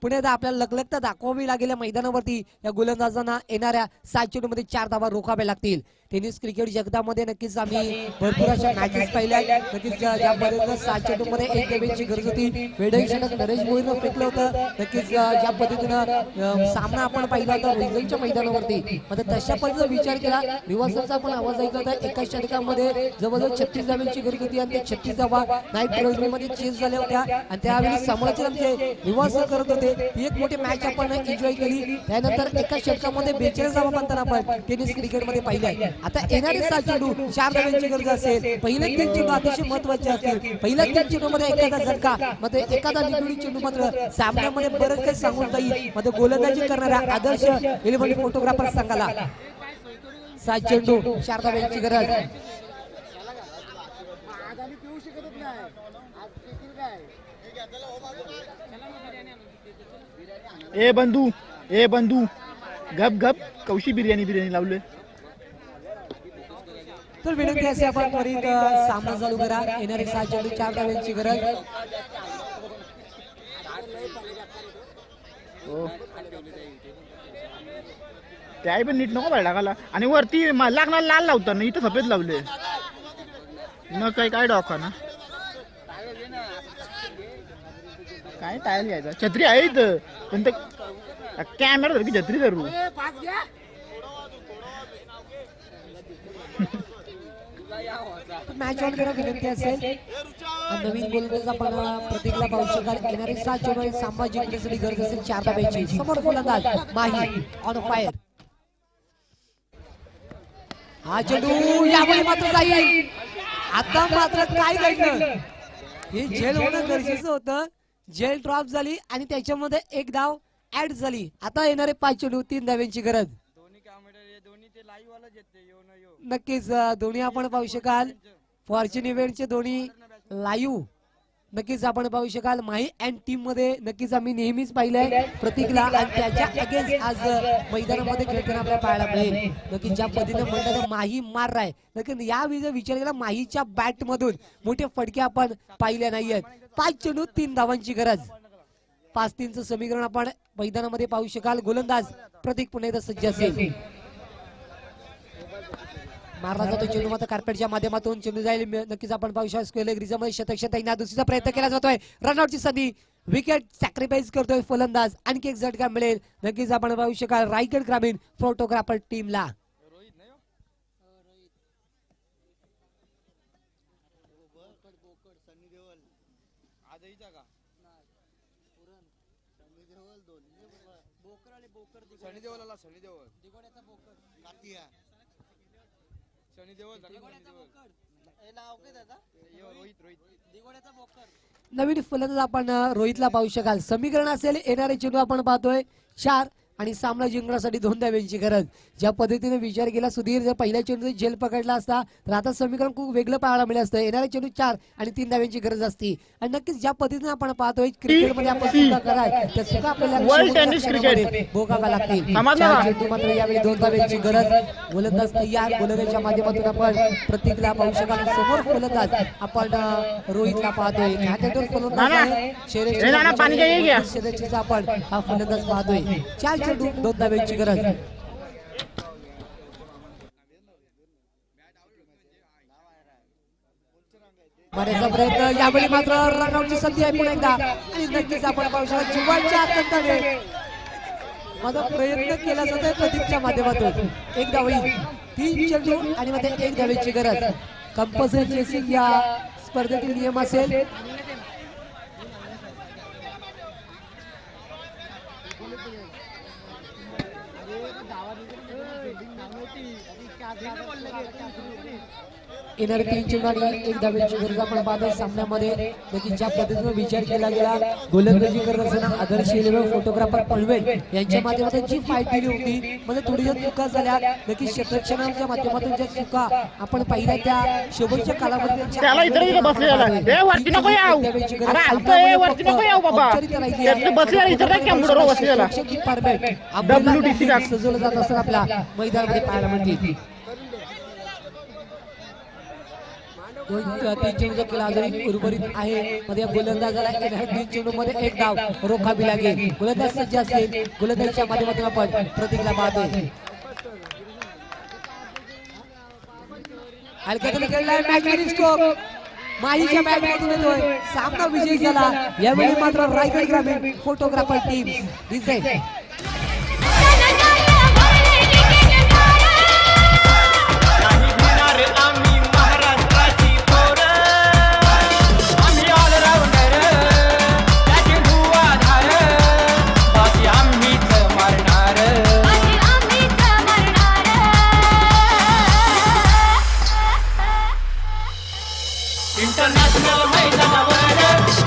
पुढे आपल्याला लकलकता दाखवावी लागेल या मैदानावरती. या गोलंदाजांना येणाऱ्या 7 चेंडूमध्ये 4 धावा रोखाव्या लागतील. टेनिस क्रिकेट जगतामध्ये नक्कीच आम्ही भरपूर अशा मॅचेस पाहिल्या. नक्कीच ज्या पद्धतीनं 7 चेंडूमध्ये 1 धाब्याची गरज होती. वेडही षटक नरेश भोईरनं फेकलं होतं. नक्कीच ज्या पद्धतीनं सामना आपण पाहिला होता रिझल्टच्या मैदानावरती. आता तशा पद्धतीचा विचार केला रिव्हर्सलचा पण आवाज ऐकला होता. एका षटकामध्ये जवळजवळ 36 धाब्यांची गरज होती आणि ते 36 धावा नाईट प्रयोजनीमध्ये चेस झाल्या होत्या. आणि त्यावेळी समालोचक आमचे रिव्हर्सल करत होते. ती एक मोठी मॅच आपण एन्जॉय केली. त्यानंतर एका षटकामध्ये 42 धावा बनताना आपण टेनिस क्रिकेटमध्ये पाहिल्या. आता येणारे 7 चेंडू 4 धाब्यांची गरज असेल. पहिले 3 चेंडू अतिशय महत्वाचे असतील. पहिल्या 3 चेंडूमध्ये एखादा झटका मध्ये एखादा निगडी चेंडू मात्र सामन्यामध्ये बरंच काही सांगून जाईल. मध्ये गोलंदाजी करणाऱ्या आदर्श इलेव्हन फोटोग्राफर संघाला 7 चेंडू 4 धाब्यांची गरज. ए बंधू गप गप कौशी बिर्याणी लावले. तर विनंती असे आपण त्वरित सामना चालू करा. येणारे 7 चेंडू 4 धाब्यांची गरज. त्याही पण नीट नको पाहिजे टाकायला. आणि वरती लागणार लाल लावतात ना इथं सफेद लावले. मग काय डॉका ना काय टायल घ्यायचा. छत्री आहे इथं पण ते कॅमेरा धर की छत्री धरू. मॅच ऑन करा विनंती असेल. नवीन गोलंदाज आपण प्रतीकला पाहू शकाल. येणारे 7 चेंडू सामना जिंकण्यासाठी गरज असेल 4 धाब्यांची. समोर गोलंदाज माही ऑन फायर. हा चेंडू यावेळी मात्र जाईल. आता मात्र काय घडलं हे झेल होणं गरजेचं होतं. झेल ड्रॉप झाली आणि त्याच्यामध्ये 1 धाव ऍड झाली. आता येणारे 5 चेंडू 3 धाब्यांची गरज. नक्कीच दोन्ही आपण पाहू शकाल. फॉर्च्युन इव्हेंटचे दोन्ही लाईव्ह नक्कीच आपण पाहू शकाल. माही अँड टीम मध्ये नक्कीच आम्ही नेहमीच पाहिलंय प्रतीकला आणि त्याच्या अगेन्स्ट आज मैदानामध्ये खेळताना आपल्याला पाहायला मिळेल. नक्कीच ज्या पद्धतीने म्हणतात माही मार राय. नक्की या विचार केला माहीच्या बॅट मधून मोठे फटके आपण पाहिले नाहीयेत. 5 चेंडू 3 धावांची गरज. 5-3चं समीकरण आपण मैदानामध्ये पाहू शकाल. गोलंदाज प्रतीक पुन्हा एकदा सज्ज असेल. मारला जातो चेंडू मात्र कार्पेटच्या माध्यमातून चेंडू जाईल. नक्कीच आपण पाहू शकतो ग्रीजामध्ये शतक दुसरीचा प्रयत्न केला जातोय. रनआउटची संधी. विकेट सॅक्रिफाईस करतोय फलंदाज. आणखी एक झटका मिळेल. नक्कीच आपण पाहू शकाल रायगड ग्रामीण फोटोग्राफर टीमला. नवीन फलंदाज आपण रोहितला पाहू शकाल. समीकरण असेल येणारे चेंडू आपण पाहतोय 4 आणि सामना जिंकण्यासाठी 2 धाब्यांची गरज. ज्या पद्धतीने विचार केला सुधीर जर पहिल्या चेंडू झेल पकडला असता तर आता समीकरण खूप वेगळं पाहायला मिळालं असतं. येणारे चेंडू 4 आणि 3 धाब्यांची गरज असती. आणि नक्कीच ज्या पद्धतीने आपण पाहतोय क्रिकेटमध्ये आपण सुद्धा कराल तर सुद्धा आपल्याला भोगाव्या लागतील. मात्र यावेळी 2 धाब्यांची गरज. गोलंदाज तयार. गोलंदाजच्या माध्यमातून आपण प्रतीकला पाहू शकाल. समोर फलंदाज आपण रोहितला पाहतोय. फलंदाज आपण हा फलंदाज पाहतोय. 4 चेंडू 2 धाब्यांची गरज. मारण्याचा प्रयत्न यावेळी मात्र रनआउटची संधी आहे पुन्हा एकदा. आणि नक्कीच आपण पाहू शकतो जीवाच्या आतंकाने माझा प्रयत्न केला जातोय प्रतीकच्या माध्यमातून. 1 धाव होईल. 3 चेंडू आणि मध्ये 1 धावेची गरज. कंपल्सरी चेसिंग या स्पर्धेतील नियम असेल. येणारे 3 चेंडू आणि 1 धावेची गरज आपण पाहतोय सामन्यामध्ये. नक्की ज्या पद्धतीने विचार केला गेला गोलंदाजी करत असताना आदर्श इलेव्हन फोटोग्राफर पनवेल यांच्या माध्यमातून जी फाईट दिली होती मध्ये थोड्या चुका झाल्या. नक्की क्षेत्ररक्षणाच्या माध्यमातून ज्या चुका आपण पाहिल्या त्या शेवटच्या कालावधीत त्याला इकडे बसलेला ए वरती नको याव अरे हलतोय वरती नको याव बाबा त्यातलं बसलेला इथं काय कॅम्प्युटर बसलेला WTC सजवलं जात असताना आपल्या मैदानामध्ये पाहायला मिळते. 2-3 चेंडूचा खेळ अजूनही उर्वरित आहे. मध्ये गोलंदाजाला 3 चेंडू मध्ये 1 धाव रोखावी लागेल. गोलंदाज सज्ज असेल गोलंदाजीच्या माध्यमातून आपण प्रतीकला पाहतोय. हलक्यातून खेळलाय मॅच विनिंग स्ट्रोक माहीच्या बॅट मधून येतोय. सामना विजयी झाला. यावेळी मात्र रायगड ग्रामीण फोटोग्राफर टीम दिसते. नाही घेणार आम्ही महाराष्ट्राची पोरं. आम्ही ऑलराऊंडर त्याचे धुवाधार. बाकी आम्हीच मारणार. इंटरनॅशनल मैदानावर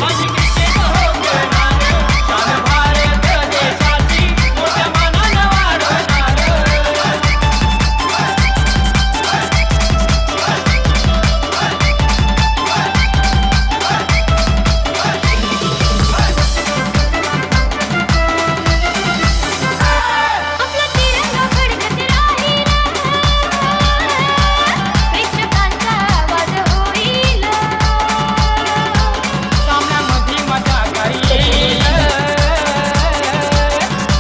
आम्ही क्रिकेट होणार. शान भारत देशाची मोठ्या मानानं वाढवणार. आपला तिरंगा फडकत राहील प्रेक्षकांचा आवाज होईल. सामन्यामध्ये मजा येईल.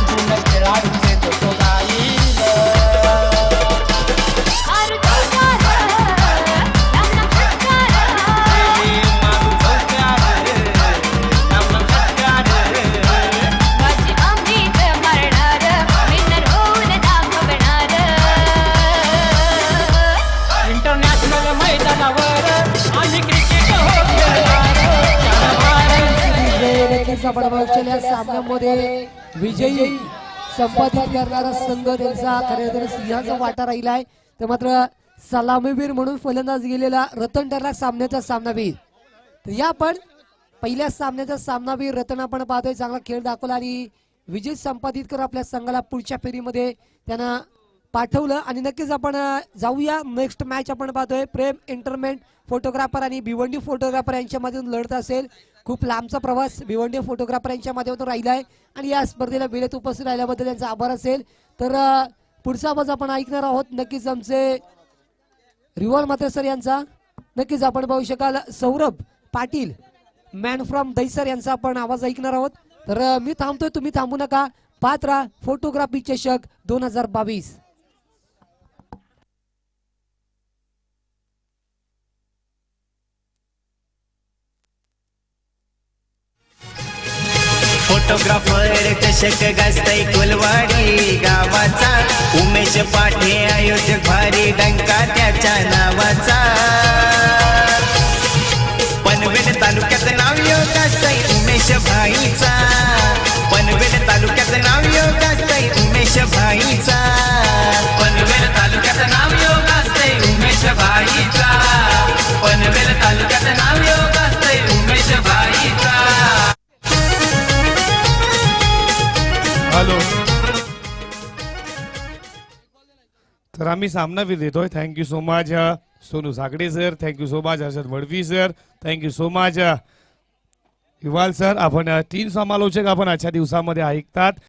गुण खेळाडूचे तो गाईल. आरुचा रामनाम सत्कार बाजी आम्हीच मारणार विनर होऊन दाखवणार. इंटरनॅशनल मैदानावर आम्ही क्रिकेट खेळणार. नक्कीच आपण बघितलेल्या सामन्यामध्ये विजयी संपादित करणारा संघ त्यांचा खऱ्या अर्थाने सिंहाचा वाटा राहिला आहे. तर मात्र सलामीवीर म्हणून फलंदाज गेलेला रतन ठरला सामन्याचा सामनावीर. तर या पण पहिल्या सामन्याचा सामनावीर रतन आपण पाहतोय चांगला खेळ दाखवला आणि विजय संपादित कर आपल्या संघाला पुढच्या फेरीमध्ये त्यांना पाठवलं. आणि नक्कीच आपण जाऊया नेक्स्ट मॅच आपण पाहतोय प्रेम एंटरटेनमेंट फोटोग्राफर आणि भिवंडी फोटोग्राफर यांच्या माध्यमातून लढत असेल. खूप लांबचा प्रवास भिवंडी फोटोग्राफर यांच्या माध्यमातून राहिला आहे आणि या स्पर्धेला वेळेत उपस्थित राहिल्याबद्दल त्यांचा आभार असेल. तर पुढचा आवाज आपण ऐकणार आहोत नक्कीच आमचे रिवॉल मात्र सर यांचा. नक्कीच आपण पाहू शकाल सौरभ पाटील मॅन फ्रॉम दैसर यांचा आपण आवाज ऐकणार आहोत. तर मी थांबतोय तुम्ही थांबू नका. पात्रा फोटोग्राफी चषक 2022. फोटोग्राफर चषक गाजतय कुलवाडी गावाचा. उमेश पाठे आयोजक भारी डंका त्याच्या नावाचा. पनवेल तालुक्यात नाव गाजतय उमेश भाईचा. पनवेल तालुक्यात नाव गाजतय उमेश भाईचा. पनवेल तालुक्यात नाव गाजतय उमेश भाईचा. पनवेल तालुक्यात नाव गाजतय उमेश भाईचा. हॅलो. तर आम्ही सामनावीर देतोय. Thank you so much Sonu Sagade sir. Thank you so much Harshad Madavi sir. Thank you so much Vival sir. आपण 3 समालोचक आपण आजच्या दिवसामध्ये ऐकतात.